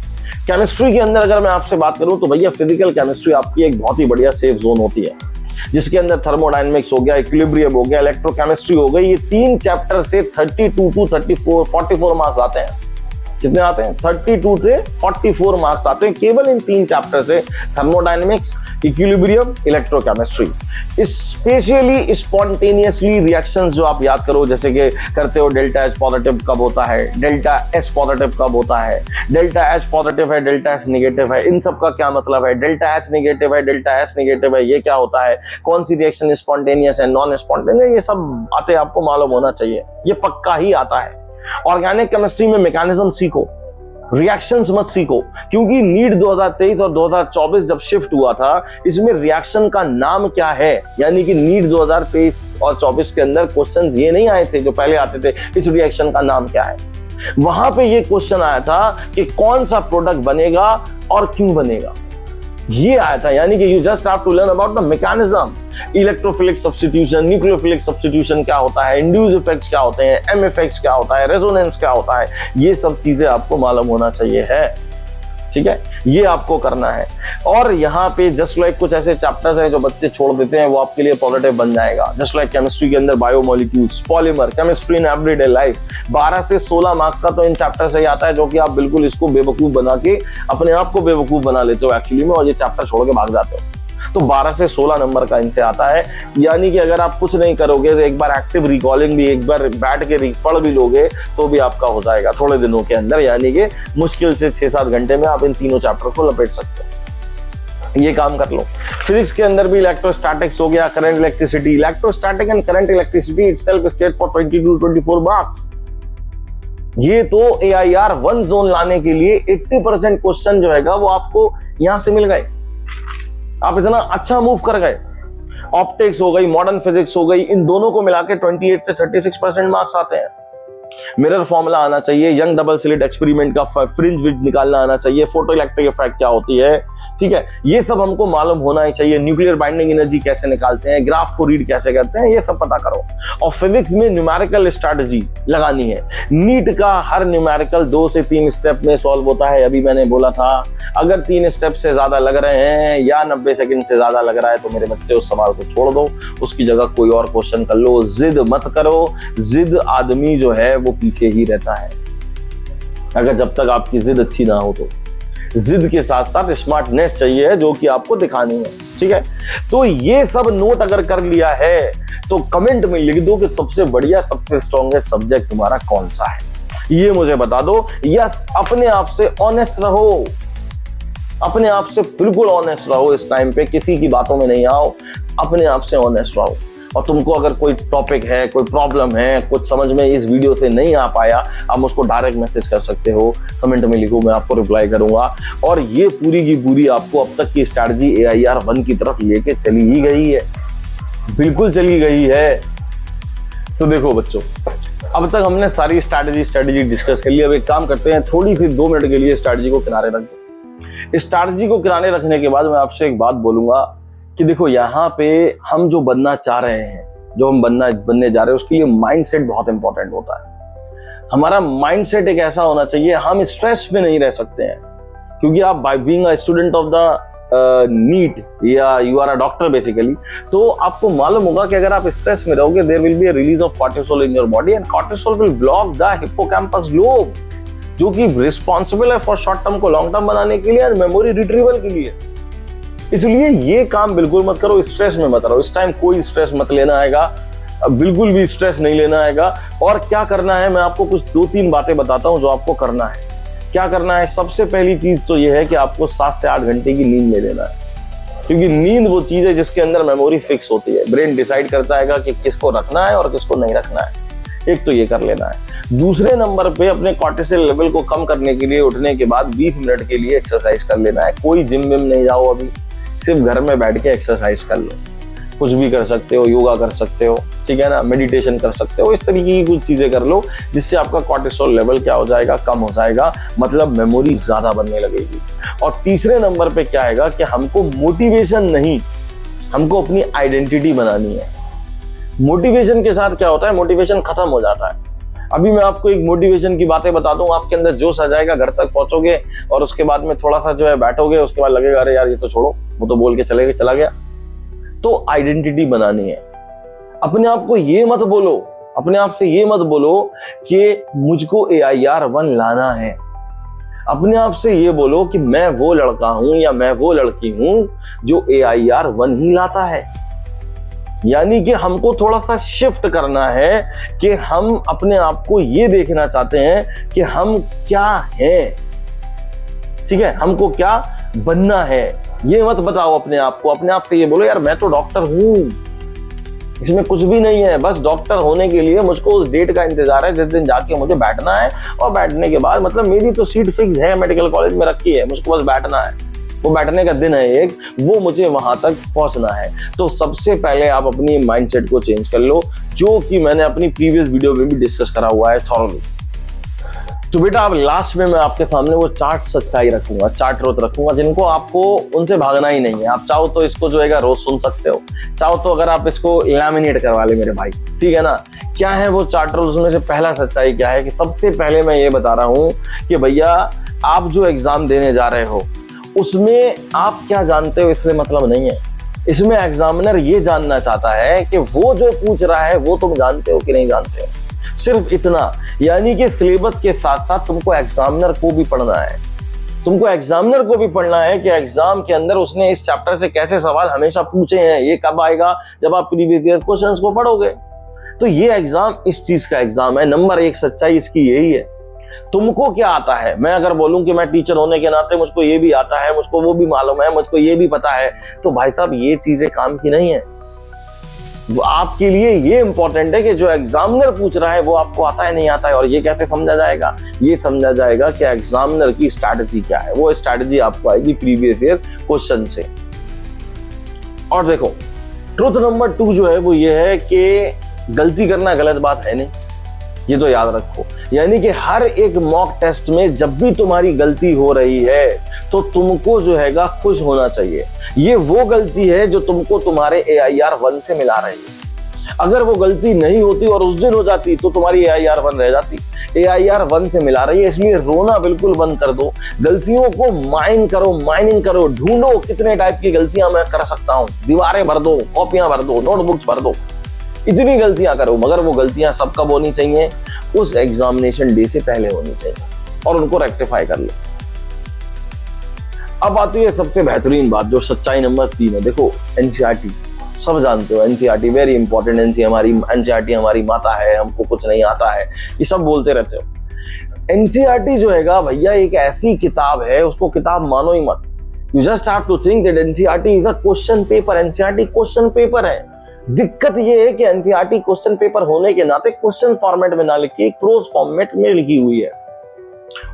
केमिस्ट्री के अंदर अगर मैं आपसे बात करूं तो भैया फिजिकल केमिस्ट्री आपकी एक बहुत ही बढ़िया सेफ जोन होती है जिसके अंदर थर्मोडायनेमिक्स हो गया, इक्विलिब्रियम हो गया, इलेक्ट्रोकेमिस्ट्री हो गई। ये 3 चैप्टर से 32 to 44 मार्क्स आते हैं। कितने आते हैं? 32 से 44 मार्क्स आते हैं केवल इन 3 चैप्टर से, thermodynamics, equilibrium, electrochemistry. Specially spontaneously reactions जो आप याद करो, जैसे कि करते हो डेल्टा एच पॉजिटिव कब होता है, डेल्टा एस पॉजिटिव कब होता है, डेल्टा एच पॉजिटिव है, डेल्टा एस नेगेटिव है, इन सब का क्या मतलब है, डेल्टा एच नेगेटिव है, डेल्टा एस नेगेटिव है, ये क्या होता है, कौन सी रिएक्शन स्पॉन्टेनियस है, नॉन स्पॉन्टेनियस, ये सब बातें आपको मालूम होना चाहिए, ये पक्का ही आता है। ऑर्गेनिक केमिस्ट्री में मैकेनिज्म सीखो, रिएक्शंस मत सीखो, क्योंकि नीट 2023 और 2024 जब शिफ्ट हुआ था, इसमें रिएक्शन का नाम क्या है, यानी कि नीट 2023 और 24 के अंदर क्वेश्चंस ये नहीं आए थे जो पहले आते थे, इस रिएक्शन का नाम क्या है। वहां पे ये क्वेश्चन आया था कि कौन सा प्रोडक्ट बनेगा और क्यों बनेगा, ये आया था। यानी कि you just have to learn about the mechanism. Electrophilic substitution, nucleophilic substitution क्या होता है, इंड्यूस इफेक्ट्स क्या होते हैं, एम इफेक्ट्स क्या होता है, रेजोनेंस क्या होता है, ये सब चीजें आपको मालूम होना चाहिए है, ठीक है, ये आपको करना है। और यहाँ पे जस्ट लाइक कुछ ऐसे चैप्टर्स हैं जो बच्चे छोड़ देते हैं, वो आपके लिए पॉजिटिव बन जाएगा। जस्ट लाइक केमिस्ट्री के अंदर biomolecules, polymer, chemistry in everyday life, 12 से 16 मार्क्स का तो इन चैप्टर से ही आता है, जो कि आप बिल्कुल इसको बेवकूफ बना के अपने आप को बेवकूफ बना लेते हो एक्चुअली में, और ये चैप्टर छोड़ के भाग जाते हो। तो 12 से 16 नंबर का इनसे आता है। यानी कि अगर आप कुछ नहीं करोगे तो एक बार एक्टिव रिकॉलिंग भी, एक बार बैठ के पढ़ भी लोगे तो भी आपका हो जाएगा थोड़े दिनों के अंदर। यानी कि मुश्किल से 6-7 घंटे में आप इन तीनों चैप्टर को लपेट सकते हो, ये काम कर लो। फिजिक्स के अंदर भी इलेक्ट्रोस्टैटिक्स हो गया, current electricity, electrostatic and current electricity itself state for 22-24 marks. ये तो AIR 1 जोन लाने के लिए 80% क्वेश्चन जो है वो आपको यहां से मिल गए, आप इतना अच्छा मूव कर गए। ऑप्टिक्स हो गई, मॉडर्न फिजिक्स हो गई, इन दोनों को मिला के 28 से 36% मार्क्स आते हैं। मिरर फॉर्मूला आना चाहिए, यंग डबल स्लिट एक्सपेरिमेंट का फ्रिंज विड्थ निकालना आना चाहिए, फोटो इलेक्ट्रिक इफेक्ट क्या होती है, ठीक है, ये सब हमको मालूम होना ही चाहिए। न्यूक्लियर बाइंडिंग एनर्जी कैसे निकालते हैं, ग्राफ को रीड कैसे करते हैं, ये सब पता करो। और फिजिक्स में न्यूमेरिकल स्ट्रैटेजी लगानी है। नीट का हर न्यूमेरिकल 2 से 3 स्टेप में सॉल्व होता है। अभी मैंने बोला था, अगर 3 स्टेप से ज्यादा लग रहे हैं या 90 सेकंड से ज्यादा लग रहा है तो मेरे बच्चे उस सवाल को छोड़ दो, उसकी जगह कोई और क्वेश्चन कर लो। जिद मत करो, जिद आदमी जो है वो पीछे ही रहता है, अगर जब तक आपकी जिद अच्छी ना हो तो। जिद के साथ साथ स्मार्टनेस चाहिए जो कि आपको दिखानी है, ठीक है। तो ये सब नोट अगर कर लिया है तो कमेंट में लिख दो कि सबसे बढ़िया, सबसे स्ट्रॉन्गेस्ट सब्जेक्ट तुम्हारा कौन सा है, ये मुझे बता दो। या अपने आप से ऑनेस्ट रहो, अपने आप से बिल्कुल ऑनेस्ट रहो इस टाइम पे, किसी की बातों में नहीं आओ, अपने आप से ऑनेस्ट रहो। और तुमको अगर कोई टॉपिक है, कोई प्रॉब्लम है, कुछ समझ में इस वीडियो से नहीं आ पाया, आप उसको डायरेक्ट मैसेज कर सकते हो, कमेंट में लिखो, मैं आपको रिप्लाई करूंगा। और ये पूरी की पूरी आपको अब तक की स्ट्रैटेजी AIR 1 की तरफ लेके चली ही गई है, बिल्कुल चली गई है। तो देखो बच्चों, अब तक हमने सारी स्ट्रैटेजी डिस्कस कर ली। अब एक काम करते हैं, थोड़ी सी 2 मिनट के लिए स्ट्रैटेजी को किनारे रख दो। स्ट्रैटेजी को किनारे रखने के बाद मैं आपसे एक बात बोलूंगा कि देखो, यहाँ पे हम जो बनना चाह रहे हैं, जो हम बनने जा रहे हैं, उसके लिए माइंडसेट बहुत इंपॉर्टेंट होता है। हमारा माइंडसेट एक ऐसा होना चाहिए, हम स्ट्रेस में नहीं रह सकते हैं, क्योंकि आप by being a student of the NEET या you are a doctor basically, तो आपको मालूम होगा कि अगर आप स्ट्रेस में रहोगे, there will be a release of cortisol in your body and cortisol will block the hippocampus lobe, जो कि रिस्पॉन्सिबल है फॉर शॉर्ट टर्म को लॉन्ग टर्म बनाने के लिए और मेमोरी रिट्रीवल के लिए। इसलिए ये काम बिल्कुल मत करो, स्ट्रेस में मत रहो। इस टाइम कोई स्ट्रेस मत लेना आएगा, बिल्कुल भी स्ट्रेस नहीं लेना आएगा। और क्या करना है, मैं आपको कुछ 2-3 बातें बताता हूं जो आपको करना है। क्या करना है, सबसे पहली चीज तो ये है कि आपको 7 से 8 घंटे की नींद ले लेना है, क्योंकि नींद वो चीज है जिसके अंदर मेमोरी फिक्स होती है। ब्रेन डिसाइड करता है कि किसको रखना है और किसको नहीं रखना है। एक तो ये कर लेना है। दूसरे नंबर पे अपने कॉर्टिसोल लेवल को कम करने के लिए उठने के बाद 20 मिनट के लिए एक्सरसाइज कर लेना है। कोई जिम विम नहीं जाओ, अभी सिर्फ घर में बैठ के एक्सरसाइज कर लो। कुछ भी कर सकते हो, योगा कर सकते हो, ठीक है ना, मेडिटेशन कर सकते हो, इस तरीके की कुछ चीजें कर लो जिससे आपका कॉर्टिसोल लेवल क्या हो जाएगा, कम हो जाएगा, मतलब मेमोरी ज्यादा बनने लगेगी। और तीसरे नंबर पे क्या आएगा कि हमको मोटिवेशन नहीं, हमको अपनी आइडेंटिटी बनानी है। मोटिवेशन के साथ क्या होता है, मोटिवेशन खत्म हो जाता है। अभी मैं आपको एक मोटिवेशन की बातें बता दूं, आपके अंदर जोश आ जाएगा, घर तक पहुंचोगे और उसके बाद में थोड़ा सा जो है बैठोगे, उसके बाद लगेगा अरे यार ये तो छोड़ो, वो तो बोल के चला गया। तो आइडेंटिटी बनानी है। अपने आप को ये मत बोलो, अपने आप से ये मत बोलो कि मुझको AIR 1 लाना है, अपने आप से ये बोलो कि मैं वो लड़का हूं या मैं वो लड़की हूं जो AIR 1 ही लाता है। यानी कि हमको थोड़ा सा शिफ्ट करना है कि हम अपने आप को ये देखना चाहते हैं कि हम क्या हैं, ठीक है, हमको क्या बनना है। ये मत बताओ अपने आप को, अपने आप से ये बोलो यार मैं तो डॉक्टर हूं, इसमें कुछ भी नहीं है, बस डॉक्टर होने के लिए मुझको उस डेट का इंतजार है जिस दिन जाके मुझे बैठना है, और बैठने के बाद मतलब मेरी तो सीट फिक्स है, मेडिकल कॉलेज में रखी है, मुझको बस बैठना है, वो बैठने का दिन है एक, वो मुझे वहां तक पहुंचना है। तो सबसे पहले आप अपनी माइंडसेट को चेंज कर लो, जो कि मैंने अपनी प्रीवियस वीडियो में भी डिस्कस करा हुआ है थॉरली। तो बेटा अब लास्ट में मैं आपके सामने वो 4 सच्चाई रखूंगा, 4 ट्रुथ रखूंगा जिनको आपको उनसे भागना ही नहीं है। आप चाहो तो इसको जो है रोज सुन सकते हो, चाहो तो अगर आप इसको लैमिनेट करवा ले मेरे भाई, ठीक है ना। क्या है वो 4 ट्रुथ? उसमें से पहला सच्चाई क्या है कि सबसे पहले मैं ये बता रहा हूं कि भैया आप जो एग्जाम देने जा रहे हो उसमें आप क्या जानते हो इससे मतलब नहीं है। इसमें एग्जामिनर ये जानना चाहता है कि वो जो पूछ रहा है वो तुम जानते हो कि नहीं जानते हो, सिर्फ इतना। यानी कि सिलेबस के साथ साथ तुमको एग्जामिनर को भी पढ़ना है, तुमको एग्जामिनर को भी पढ़ना है कि एग्जाम के अंदर उसने इस चैप्टर से कैसे सवाल हमेशा पूछे हैं। ये कब आएगा? जब आप प्रीवियस ईयर क्वेश्चंस को पढ़ोगे। तो ये एग्जाम इस चीज का एग्जाम है। नंबर 1 सच्चाई इसकी यही है। तुमको क्या आता है? मैं अगर बोलूं कि मैं टीचर होने के नाते मुझको ये भी आता है, मुझको वो भी मालूम है, मुझको ये भी पता है, तो भाई साहब ये चीजें काम की नहीं है। आपके लिए ये इंपॉर्टेंट है कि जो एग्जामिनर पूछ रहा है वो आपको आता है नहीं आता है। और ये कैसे समझा जाएगा? ये समझा जाएगा कि एग्जामिनर की स्ट्रैटेजी क्या है। वो स्ट्रैटेजी आपको आएगी प्रीवियस ईयर क्वेश्चन से। और देखो ट्रुथ नंबर 2 जो है वो ये है कि गलती करना गलत बात है नहीं, ये तो याद रखो। यानी कि हर एक मॉक टेस्ट में जब भी तुम्हारी गलती हो रही है तो तुमको जो हैगा खुश होना चाहिए। ये वो गलती है जो तुमको तुम्हारे AIR 1 से मिला रही है। अगर वो गलती नहीं होती और उस दिन हो जाती तो तुम्हारी AIR 1 रह जाती। AIR 1 से मिला रही है, इसलिए रोना बिल्कुल बंद कर दो। गलतियों को माइनिंग करो, ढूंढो कितने टाइप की गलतियां मैं कर सकता हूं। दीवारें भर दो, कॉपियां भर दो, नोटबुक्स भर दो, इतनी गलतियां करो, मगर वो गलतियां सब कब होनी चाहिए? उस एग्जामिनेशन डे से पहले होनी चाहिए, और उनको रेक्टिफाई कर लो। अब आती है सबसे बेहतरीन बात, जो सच्चाई नंबर 3 है। देखो NCERT सब जानते हो, NCERT वेरी इंपॉर्टेंट, NCERT हमारी माता है, हमको कुछ नहीं आता है, ये सब बोलते रहते हो। NCERT जो हैगा भैया एक ऐसी किताब है, उसको किताब मानो ही मत। You just have to think that NCERT is a question paper. NCERT question paper है। दिक्कत ये है कि NCERT क्वेश्चन पेपर होने के नाते क्वेश्चन फॉर्मेट में ना लिखी, प्रोज फॉर्मेट में लिखी हुई है।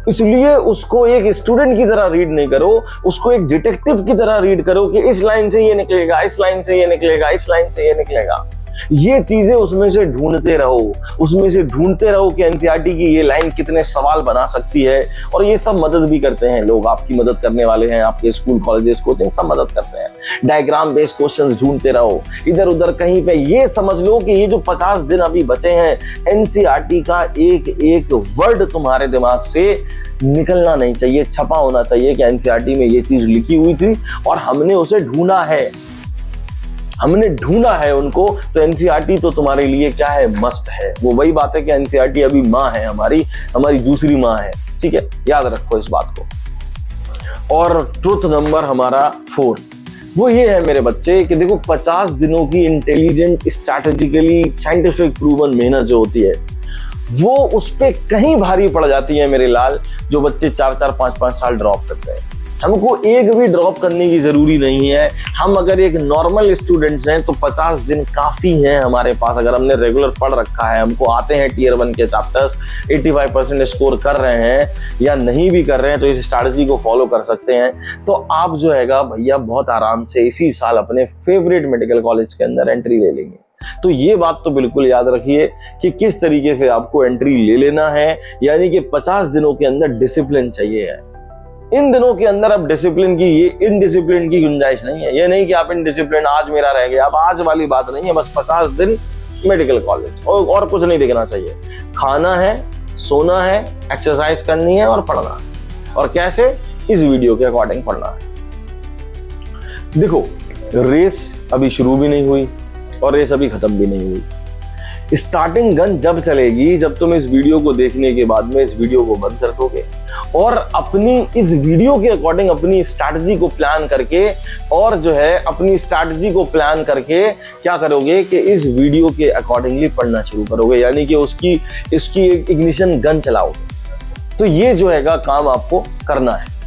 इसलिए उसको एक स्टूडेंट की तरह रीड नहीं करो, उसको एक डिटेक्टिव की तरह रीड करो कि इस लाइन से ये निकलेगा, इस लाइन से ये निकलेगा, इस लाइन से ये निकलेगा। ये चीजें उसमें से ढूंढते रहो कि NCERT की ये लाइन कितने सवाल बना सकती है। और ये सब मदद भी करते हैं लोग, आपकी मदद करने वाले हैं, आपके स्कूल कॉलेजेस कोचिंग सब मदद करते हैं। डायग्राम बेस्ड क्वेश्चंस ढूंढते रहो इधर उधर कहीं पे। ये समझ लो कि ये जो 50 दिन अभी बचे हैं, NCERT का एक एक वर्ड तुम्हारे दिमाग से निकलना नहीं चाहिए, छपा होना चाहिए कि NCERT में ये चीज लिखी हुई थी और हमने उसे ढूंढा है उनको। तो NCERT तो तुम्हारे लिए क्या है? मस्ट है। वो वही बात है कि NCERT अभी माँ है, हमारी दूसरी माँ है, ठीक है, याद रखो इस बात को। और ट्रुथ नंबर हमारा 4 वो ये है मेरे बच्चे कि देखो 50 दिनों की इंटेलिजेंट, स्ट्रैटेजिकली साइंटिफिक प्रूवन मेहनत जो होती है वो उस पे कहीं भारी पड़ जाती है मेरे लाल, जो बच्चे 4-4, 5-5 साल ड्रॉप करते हैं। हमको एक भी ड्रॉप करने की जरूरी नहीं है। हम अगर एक नॉर्मल स्टूडेंट्स हैं तो 50 दिन काफी हैं हमारे पास। अगर हमने रेगुलर पढ़ रखा है, हमको आते हैं टियर 1 के चैप्टर्स, 85% स्कोर कर रहे हैं या नहीं भी कर रहे हैं तो इस स्ट्रैटेजी को फॉलो कर सकते हैं। तो आप जो हैगा भैया बहुत आराम से इसी साल अपने फेवरेट मेडिकल कॉलेज के अंदर एंट्री ले लेंगे। तो ये बात तो बिल्कुल याद रखिए कि किस तरीके से आपको एंट्री ले लेना है। यानी कि 50 दिनों के अंदर डिसिप्लिन चाहिए है। इन दिनों के अंदर अब डिसिप्लिन की, ये इनडिसिप्लिन की गुंजाइश नहीं है। ये नहीं कि आप इनडिसिप्लिन आज मेरा रह गया, अब आज वाली बात नहीं है। बस 50 दिन मेडिकल कॉलेज और कुछ नहीं देखना चाहिए। खाना है, सोना है, एक्सरसाइज करनी है और पढ़ना है। और कैसे? इस वीडियो के अकॉर्डिंग पढ़ना है। देखो रेस अभी शुरू भी नहीं हुई और रेस अभी खत्म भी नहीं हुई। स्टार्टिंग गन जब चलेगी, जब तुम इस वीडियो को देखने के बाद में इस वीडियो को बंद कर दोगे और अपनी इस वीडियो के अकॉर्डिंग अपनी स्ट्रैटेजी को प्लान करके, और जो है अपनी स्ट्रैटेजी को प्लान करके क्या करोगे कि इस वीडियो के अकॉर्डिंगली पढ़ना शुरू करोगे, यानी कि इसकी इग्निशन गन चलाओगे। तो ये जो है काम आपको करना है।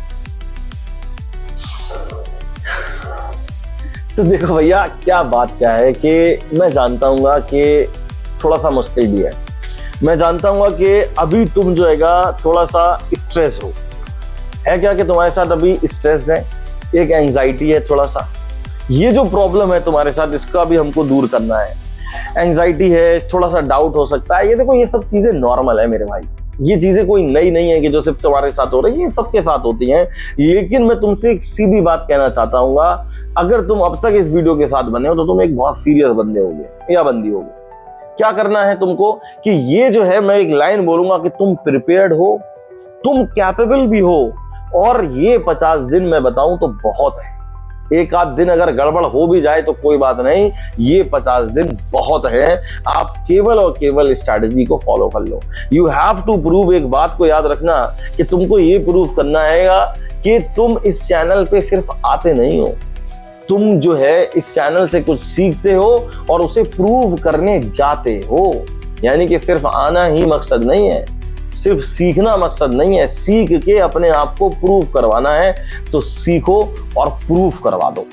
तो देखो भैया क्या बात क्या है कि मैं जानता हूँ कि थोड़ा सा मुश्किल भी है, मैं जानता हूँ कि अभी तुम जो है थोड़ा सा स्ट्रेस हो, है क्या कि तुम्हारे साथ अभी स्ट्रेस है, एक एंजाइटी है थोड़ा सा। ये जो प्रॉब्लम है तुम्हारे साथ, इसका भी हमको दूर करना है। एंजाइटी है, थोड़ा सा डाउट हो सकता है, ये देखो ये सब चीजें नॉर्मल है मेरे भाई। ये चीजें कोई नई नहीं है कि जो सिर्फ तुम्हारे साथ हो रही है, ये सबके साथ होती हैं। लेकिन मैं तुमसे एक सीधी बात कहना चाहता हूँ, अगर तुम अब तक इस वीडियो के साथ बने हो तो तुम एक बहुत सीरियस बंदे होगे या बंदी होगे। क्या करना है तुमको कि ये जो है, मैं एक लाइन बोलूंगा कि तुम प्रिपेयर्ड हो, तुम कैपेबल भी हो, और ये 50 दिन मैं बताऊं तो बहुत है। एक आध दिन अगर गड़बड़ हो भी जाए तो कोई बात नहीं, ये 50 दिन बहुत है। आप केवल और केवल स्ट्रैटेजी को फॉलो कर लो। यू हैव टू प्रूव, एक बात को याद रखना कि तुमको ये प्रूव करना है कि तुम इस चैनल पे सिर्फ आते नहीं हो, तुम जो है इस चैनल से कुछ सीखते हो और उसे प्रूव करने जाते हो। यानी कि सिर्फ आना ही मकसद नहीं है, सिर्फ सीखना मकसद नहीं है, सीख के अपने आप को प्रूव करवाना है। तो सीखो और प्रूव करवा दो।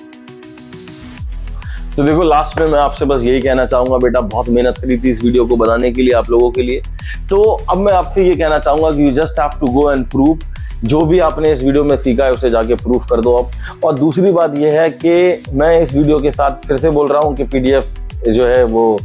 तो देखो लास्ट में मैं आपसे बस यही कहना चाहूंगा, बेटा बहुत मेहनत करी थी इस वीडियो को बनाने के लिए, आप लोगों के लिए। तो अब मैं आपसे ये कहना चाहूंगा कि you just have to go and prove. जो भी आपने इस वीडियो में सीखा है उसे जाके प्रूफ कर दो अब। और दूसरी बात यह है कि मैं इस वीडियो के साथ फिर से बोल रहा हूँ कि पीडीएफ जो है वो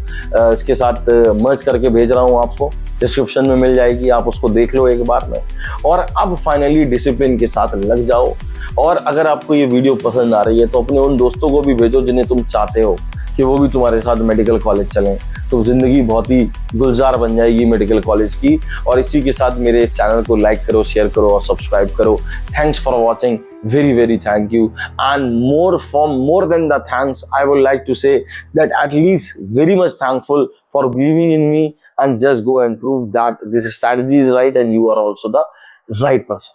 इसके साथ मर्ज करके भेज रहा हूँ आपको, डिस्क्रिप्शन में मिल जाएगी, आप उसको देख लो एक बार में। और अब फाइनली डिसिप्लिन के साथ लग जाओ। और अगर आपको ये वीडियो पसंद आ रही है तो अपने उन दोस्तों को भी भेजो जिन्हें तुम चाहते हो कि वो भी तुम्हारे साथ मेडिकल कॉलेज चलें, तो जिंदगी बहुत ही गुलजार बन जाएगी मेडिकल कॉलेज की। और इसी के साथ मेरे इस चैनल को लाइक करो, शेयर करो और सब्सक्राइब करो। Thanks for watching, very very thank you. And more than the thanks, I would like to say that at least very much thankful for believing in me and just go and prove that this strategy is right and you are also the right person.